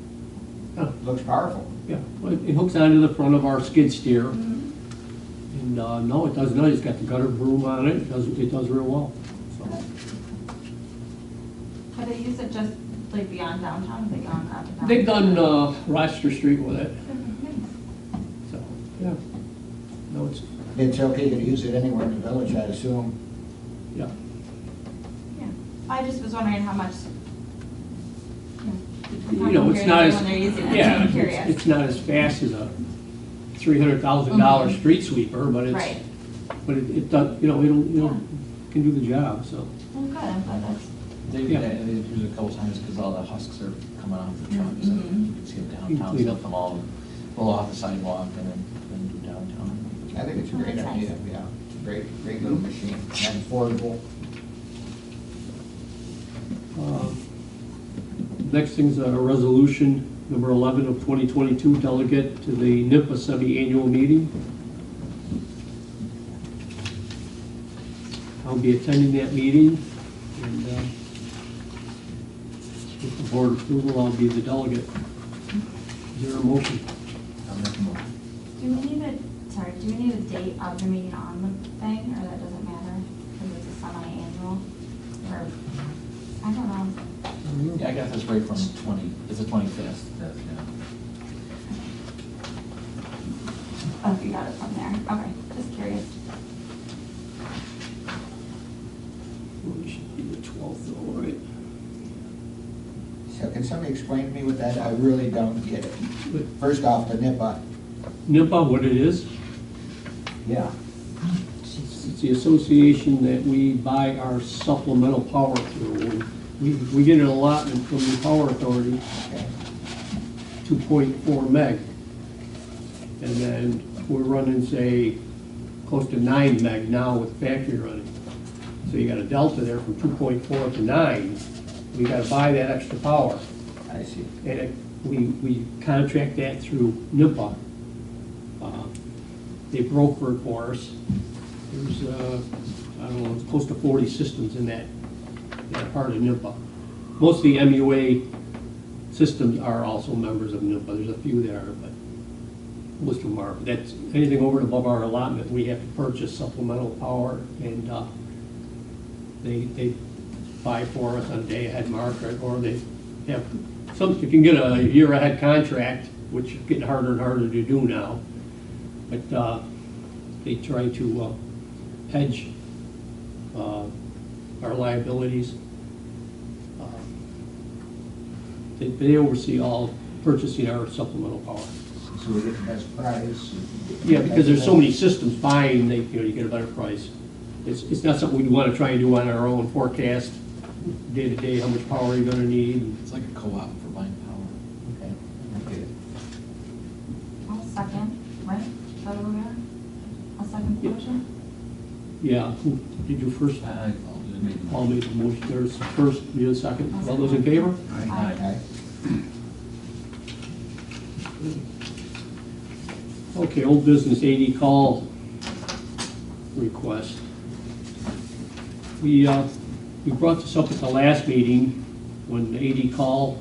yeah, Looks powerful. yeah. Well, it hooks onto the front of our skid steer. Mhm. And, no, it does not. It's got the gutter broom on it. It does real well. So, Have they used it just like beyond downtown? Have they gone up and down? they've done, Rochester Street with it. Nice. So, yeah. No, it's, It's okay to use it anywhere in the village, I assume. yeah. Yeah, I just was wondering how much, You know, it's not as, when they're using it, yeah, I'm curious. it's not as fast as a $300,000 street sweeper, but Right. it does, you know, it'll can do the job, so. Well, good, I'm glad that's, They've Yeah. used it a couple times because all the husks are coming off the trucks, and Mhm. you can see them downtown, Clean so up. they'll come all, roll off the sidewalk and then do downtown. I think it's a Oh, great that's idea, nice. yeah. It's a great little machine and affordable. Next thing's a resolution, number 11 of 2022, delegate to the NIPA semi-annual meeting. I'll be attending that meeting, and with the board approval, I'll be the delegate. Is there a motion? I'll make a motion. do we need a date of the meeting on the thing, or that doesn't matter? Because it's a semi-annual, or, I don't know. Yeah, I got this right from it's the 25th. Oh, you got it from there, okay, just curious. Well, it should be the 12th, though, right? So can somebody explain to me what that, I really don't get it. But First off, the NIPA. NIPA, what it is? Yeah. It's the association that we buy our supplemental power through. We get an allotment from the Power Authority, Okay. 2.4 meg. And then we're running, say, close to 9 meg now with factory running. So you got a delta there from 2.4 to 9. We gotta buy that extra power. I see. And we contract that through NIPA. They broker it for us. There's, I don't know, it's close to 40 systems in that part of NIPA. Most of the MUA systems are also members of NIPA. There's a few there, but most of them are. But that's anything over and above our allotment, we have to purchase supplemental power, and they buy for us on a day-ahead market, or they have some. You can get a year-ahead contract, which is getting harder and harder to do now. But they try to hedge our liabilities. They oversee all purchasing our supplemental power. So we get the best price. Yeah, because there's so many systems buying, you get a better price. It's not something we want to try and do on our own, forecast day to day how much power you're going to need. It's like a co-op for buying power. Okay. Okay. I'll second, right? Is that what we are? I'll second the Yeah. motion. Yeah, who did you first? I'll just make the Paul motion. made the motion, there's first, you the second. All those in favor? Aye. Okay, old business 80 call request. We brought this up at the last meeting when the 80 call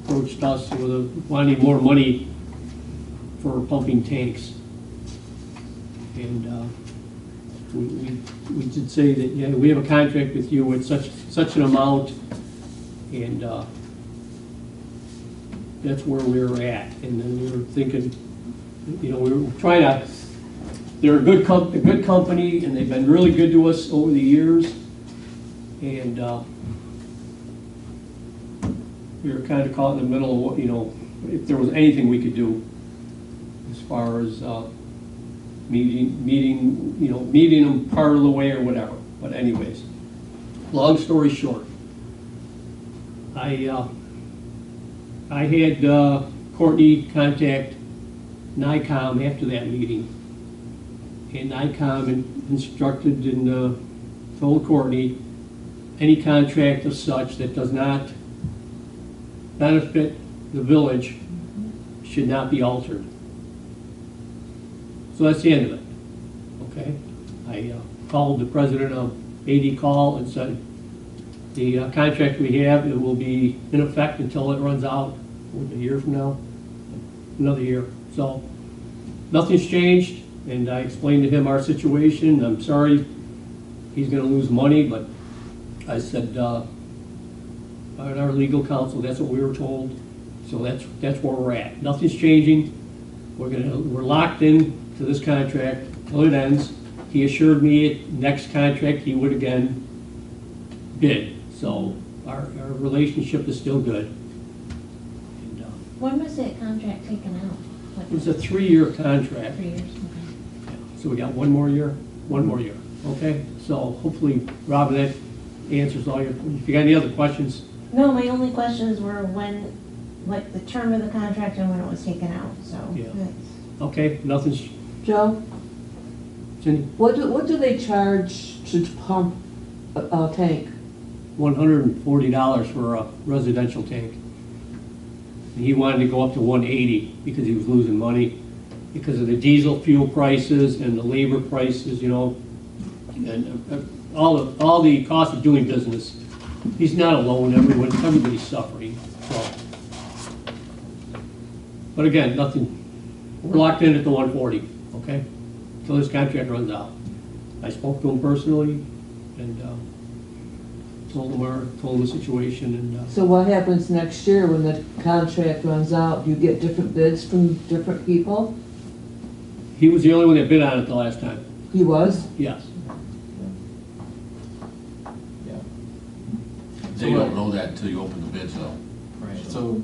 approached us with wanting more money for pumping tanks. And we did say that, yeah, we have a contract with you at such an amount, and that's where we're at. And then we were thinking, you know, we were trying to, they're a good company, and they've been really good to us over the years. And we were kind of caught in the middle of what, you know, if there was anything we could do as far as meeting them part of the way or whatever. But anyways, long story short, I had Courtney contact NICOM after that meeting. And NICOM instructed and told Courtney, any contract of such that does not benefit the village should not be altered. So that's the end of it, okay? I called the president of AD Call and said, the contract we have, it will be in effect until it runs out, a year from now, another year. So nothing's changed, and I explained to him our situation. I'm sorry he's gonna lose money, but I said, our legal counsel, that's what we were told. So that's where we're at. Nothing's changing. We're locked in to this contract till it ends. He assured me at next contract he would again bid. So our relationship is still good. And, When was that contract taken out? it was a 3-year contract. 3 years, okay. So we got one more year, okay? So hopefully, Robin, that answers all your, if you got any other questions. No, my only questions were when, like, the term of the contract and when it was taken out, so. Yeah. that's- Okay, nothing's, Joe, Cindy, what do they charge to pump a tank? $140 for a residential tank. And he wanted to go up to 180 because he was losing money because of the diesel fuel prices and the labor prices, you know, and all the cost of doing business. He's not alone, everybody's suffering, so. But again, nothing, we're locked in at the 140, okay? Until this contract runs out. I spoke to him personally and told him the situation and, So what happens next year when the contract runs out? You get different bids from different people? he was the only one that bid on it the last time, He was? yes. Yeah. They don't know that until you open the bids though. Right, so,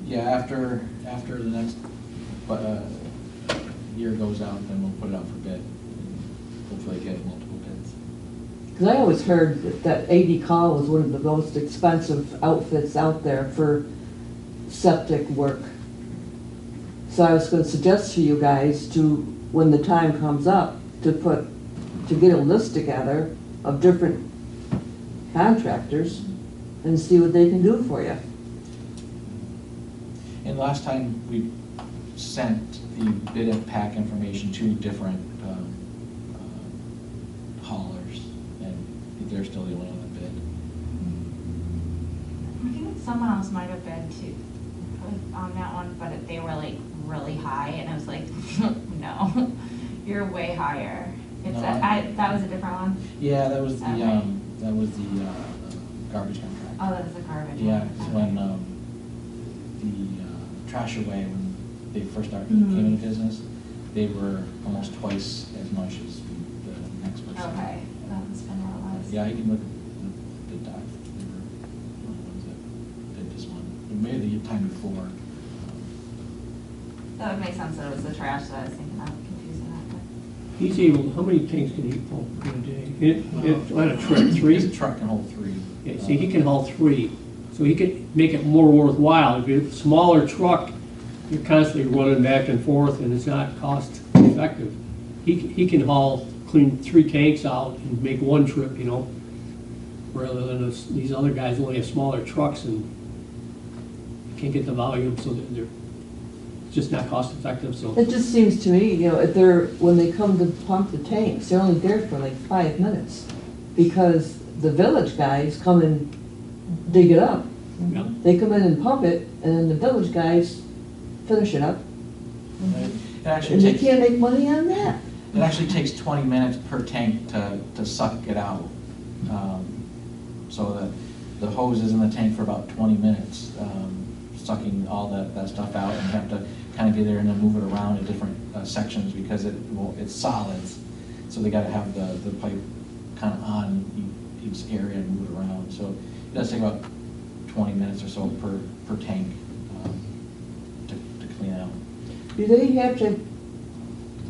yeah, after the next, year goes out, then we'll put it out for bid. And hopefully get multiple bids. Because I always heard that AD Call was one of the most expensive outfits out there for septic work. So I was going to suggest to you guys to, when the time comes up, to get a list together of different contractors and see what they can do for you. And last time, we sent the bid and pack information to different haulers, and they're still the only one that bid. I think someone else might have been too on that one, but they were like really high, and I was like, no, you're way higher. It's No, that was a different one. Yeah, that was the, Okay. garbage contract. Oh, that was a garbage. Yeah, one. it's Okay. when, the trash away, when they first started, Mhm. came into business, they were almost twice as much as the next person. Okay, that must have been what it was. Yeah, you can look at the bid doc, they were one of the ones that did this one, maybe the time before. That would make sense that it was the trash that I was thinking of, confusing that. But He's able, how many tanks can he pump in a day? On a truck, 3? This truck can hold 3. Yeah, see, he can haul 3, so he could make it more worthwhile. If you're a smaller truck, you're constantly running back and forth, and it's not cost effective. He can clean 3 tanks out and make one trip, you know, rather than these other guys only have smaller trucks and can't get the volume, so they're it's just not cost effective, so. It just seems to me, you know, when they come to pump the tanks, they're only there for like 5 minutes because the village guys come and dig it up. Yeah. They come in and pump it, and then the village guys finish it up. It actually And they takes, can't make money on that. it actually takes 20 minutes per tank to suck it out. So that the hose is in the tank for about 20 minutes, sucking all that stuff out, and you have to kind of get there and then move it around in different sections because it's solids. So they gotta have the pipe kind of on each area and move it around. So it does take about 20 minutes or so per tank to clean out. Do they have to,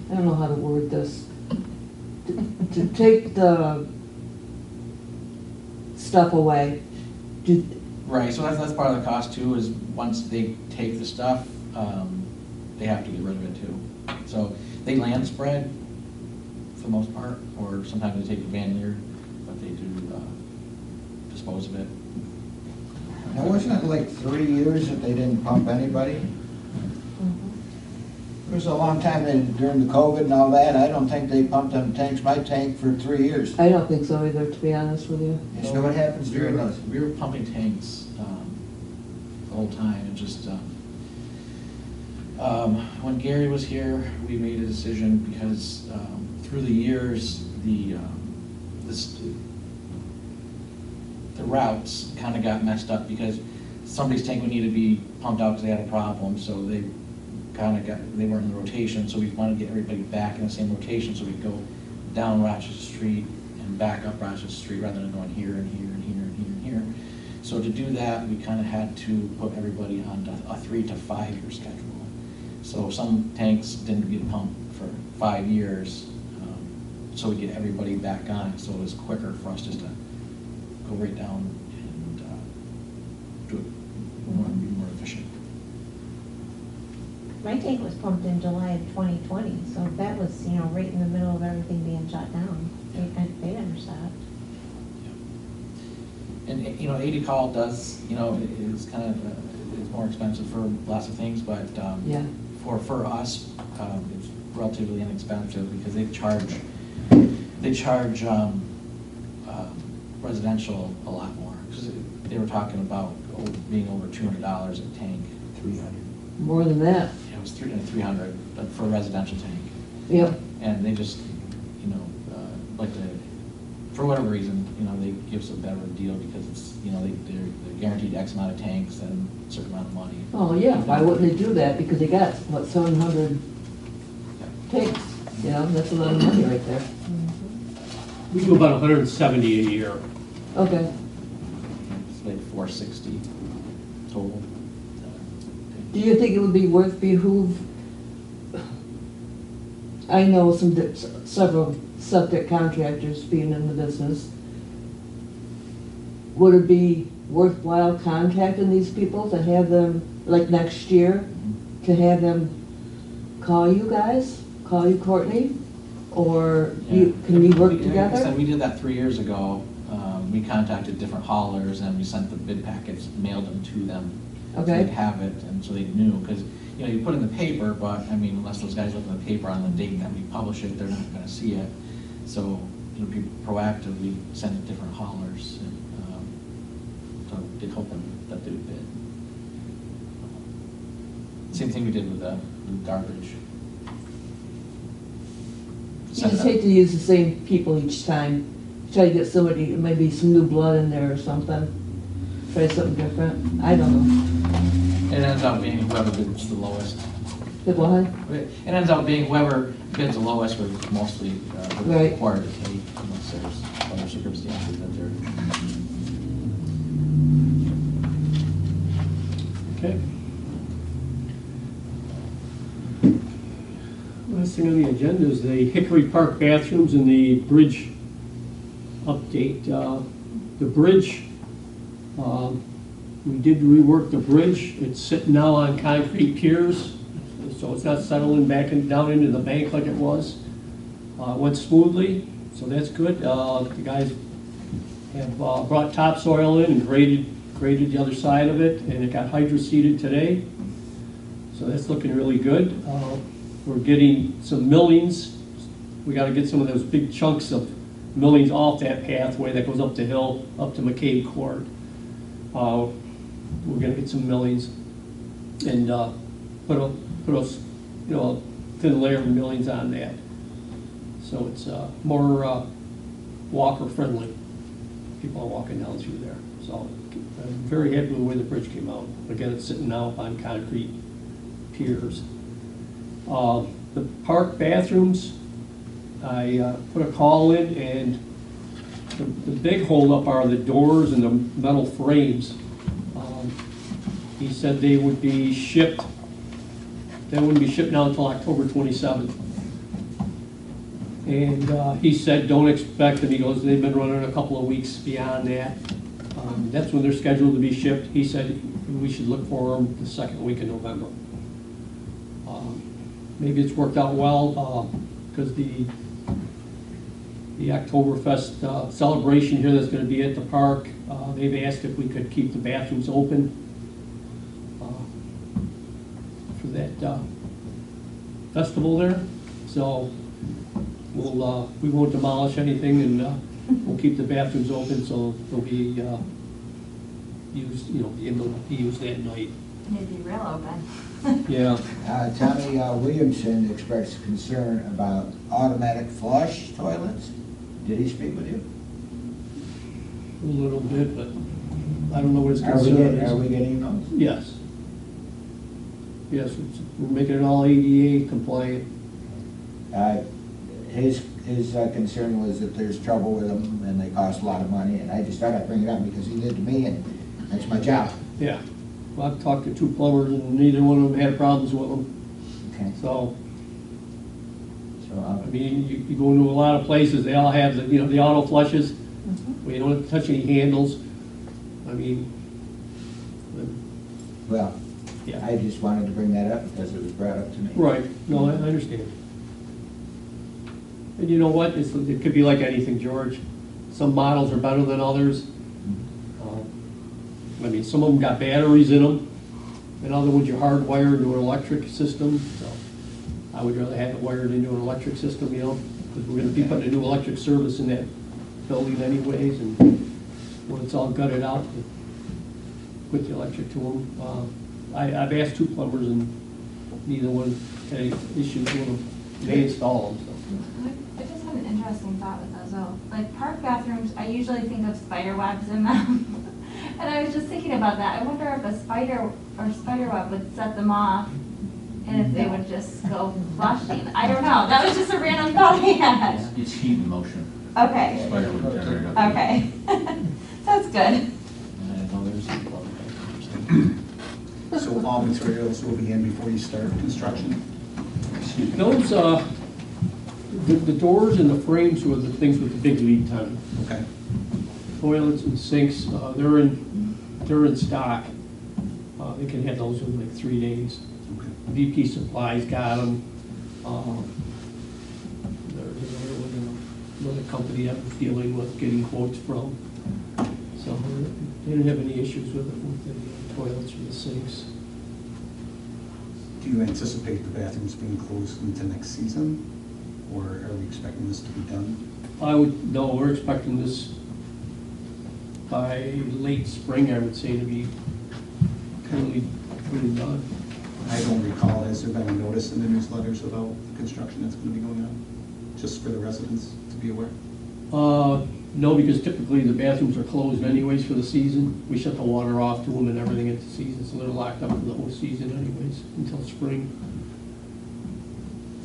I don't know how to word this, to take the stuff away? Right, so that's part of the cost too, is once they take the stuff, they have to get rid of it too. So they land spread for the most part, or sometimes they take the van here, but they do dispose of it. Now, wasn't it like 3 years that they didn't pump anybody? It was a long time during the COVID and all that. I don't think they pumped them tanks, my tank, for 3 years. I don't think so either, to be honest with you. You know what happens during those? We were pumping tanks the whole time, and just when Gary was here, we made a decision because through the years, the routes kind of got messed up because somebody's tank would need to be pumped out because they had a problem, so they weren't in the rotation, so we wanted to get everybody back in the same rotation, so we'd go down Rochester Street and back up Rochester Street rather than going here and here and here and here and here. So to do that, we kind of had to put everybody on a 3 to 5 year schedule. So some tanks didn't get pumped for 5 years, so we get everybody back on it, so it was quicker for us just to go right down and do it more and be more efficient. My tank was pumped in July of 2020, so that was, right in the middle of everything being shut down. They never stopped. And 80 call does, is kind of it's more expensive for lots of things, but Yeah. for us, it's relatively inexpensive because they charge residential a lot more, because they were talking about being over $200 a tank. 300. More than that. Yeah, it was 300 for a residential tank. Yep. And they just, like for whatever reason, they give us a better deal because it's, they're guaranteed X amount of tanks and a certain amount of money. Oh, yeah, why wouldn't they do that? Because they got, 700 tanks, that's a lot of money right there. We do about 170 a year. Okay. It's like 460 total. Do you think it would be behoove? I know several septic contractors being in the business. Would it be worthwhile contacting these people to have them, like next year, to have them call you guys, call you Courtney? Or can we work together? Like I said, we did that 3 years ago. We contacted different haulers and we sent the bid packets, mailed them to them. So Okay. they'd have it, and so they knew, because, you put in the paper, but, unless those guys look at the paper on the date that we publish it, they're not gonna see it. So, be proactive, we send it to different haulers, and, so they hope that they would bid. Same thing we did with the garbage. You just hate to use the same people each time. Try to get somebody, maybe some new blood in there or something. Try something different. I don't know. It ends up being whoever bids the lowest. Good what? It ends up being whoever bids the lowest, we're mostly Right. required to take, unless there's other circumstances that they're. Okay. Last thing on the agenda is the Hickory Park bathrooms and the bridge update. The bridge, we did rework the bridge. It's sitting now on concrete piers, so it's not settling back down into the bank like it was. It went smoothly, so that's good. The guys have brought topsoil in and graded the other side of it, and it got hydro-seeded today. So that's looking really good. We're getting some millings. We got to get some of those big chunks of millings off that pathway that goes up the hill, up to McCabe Court. We're going to get some millings and put a thin layer of millings on that. So it's more walker friendly. People are walking down through there. So I'm very happy with the way the bridge came out. Again, it's sitting now on concrete piers. The park bathrooms, I put a call in, and the big holdup are the doors and the metal frames. He said they would be shipped, they wouldn't be shipped now until October 27th. And he said, don't expect them, he goes, they've been running a couple of weeks beyond that. That's when they're scheduled to be shipped. He said we should look for them the second week of November. Maybe it's worked out well, because the Oktoberfest celebration here that's gonna be at the park, they've asked if we could keep the bathrooms open for that festival there. So we won't demolish anything, and we'll keep the bathrooms open, so they'll be used, be used that night. It'd be real open. Yeah. Tommy Williamson expressed concern about automatic flush toilets. Did he speak with you? A little bit, but I don't know what his Are we concern getting, is. are we getting those? Yes. Yes, we're making it all ADA compliant. His concern was that there's trouble with them and they cost a lot of money, and I just thought I'd bring it up because he did to me and that's my job. Yeah. Well, I've talked to 2 plumbers and neither one of them had problems with them. Okay. So, So, I mean, you go into a lot of places, they all have the auto flushes, where you don't have to touch any handles. I mean, well, yeah. I just wanted to bring that up because it was brought up to me. Right, no, I understand. And you know what, it could be like anything, George. Some models are better than others. I mean, some of them got batteries in them, and other ones you're hardwired into an electric system, so I would rather have it wired into an electric system, because we're gonna be putting a new electric service in that building anyways, and when it's all gutted out, put the electric to them. I've asked 2 plumbers, and neither one had any issues with them. They install them, so. I just had an interesting thought with those though. Like park bathrooms, I usually think of spider webs in them. And I was just thinking about that. I wonder if a spider or spider web would set them off and if they would just go flushing. I don't know. That was just a random thought I had. It's heat and motion. Okay. Spider would generate up. Okay. That's good. And I know there's some other So all materials will be in before you start construction? Those, the doors and the frames were the things with the big lead time. Okay. Toilets and sinks, they're in stock. They can have those in like 3 days. Okay. VP Supplies got them. There's another company that was dealing with getting quotes from. So they didn't have any issues with the toilets or the sinks. Do you anticipate the bathrooms being closed into next season? Or are we expecting this to be done? No, we're expecting this by late spring, I would say, to be really done. I don't recall, has there been a notice in the newsletters about the construction that's going to be going on? Just for the residents to be aware? No, because typically the bathrooms are closed anyways for the season. We shut the water off to them and everything at the season, so they're locked up for the whole season anyways, until spring.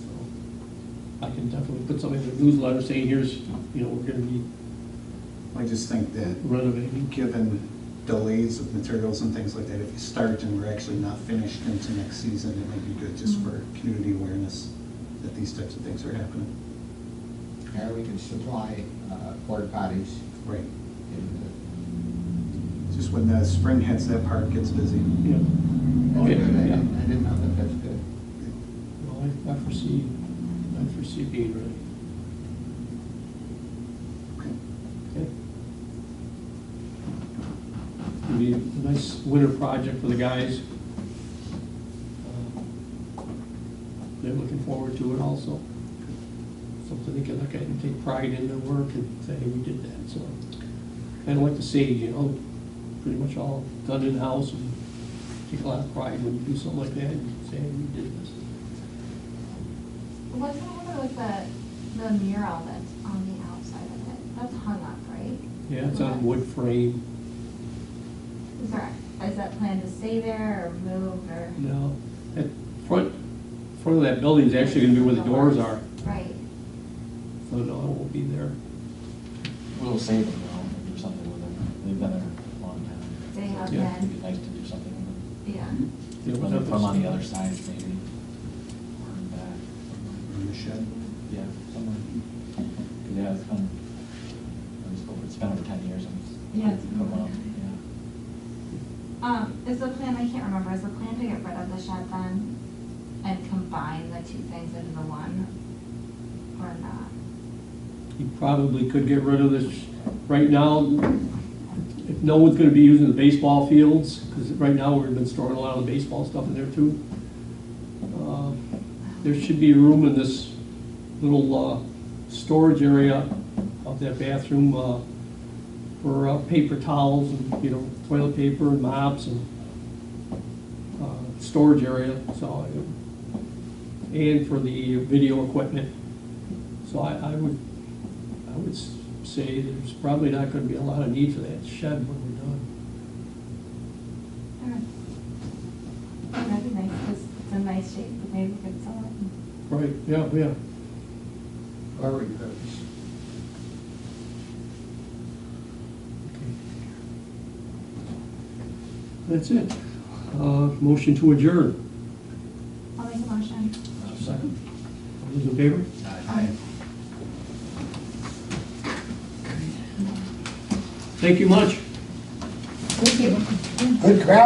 So I can definitely put something in the newsletter saying here's, we're gonna be I just think that renovating. given delays of materials and things like that, if you start and we're actually not finished into next season, it might be good just for community awareness that these types of things are happening. Or we can supply porta potties. Right. in Just when the spring hits, that part gets busy. Yeah. the- Okay, Good. I yeah. didn't know that, that's good. Well, I foresee being ready. Okay. Okay. It'll be a nice winter project for the guys. They're looking forward to it also. Something they can look at and take pride in their work and say, hey, we did that, so. Kind of like the Sage, pretty much all done in-house, and take a lot of pride when you do something like that and say, hey, we did this. What's the matter with the mural that's on the outside of it? That's hung up, right? Yeah, it's on a wood frame. Is that planned to stay there or move or? No, that front of that building is actually gonna be where the doors are, Right. so no, it won't be there. We'll save them, and do something with them. They've been there a long time. They have Yeah. It'd been. be nice to do something with them. Yeah. There was Whether other from on the stuff. other side, maybe. Or in back. In the shed. Yeah, somewhere. Yeah, it's been over 10 years and Yeah, it's been put over one up, 10. yeah. Is the plan, I can't remember, is the plan to get rid of the shed then and combine the two things into the one? Or not? You probably could get rid of this right now. If no one's gonna be using the baseball fields, because right now we've been storing a lot of the baseball stuff in there too. There should be room in this little storage area of that bathroom for paper towels and, toilet paper and mops and storage area, so, and for the video equipment. So I would say there's probably not gonna be a lot of need for that shed when we're done. Alright. That'd be nice, because it's in nice shape, but maybe we could sell it. Right, yeah. Already does. That's it. Motion to adjourn. I'll make a motion. Second. All those in favor? Aye. Thank you much. Good crowd.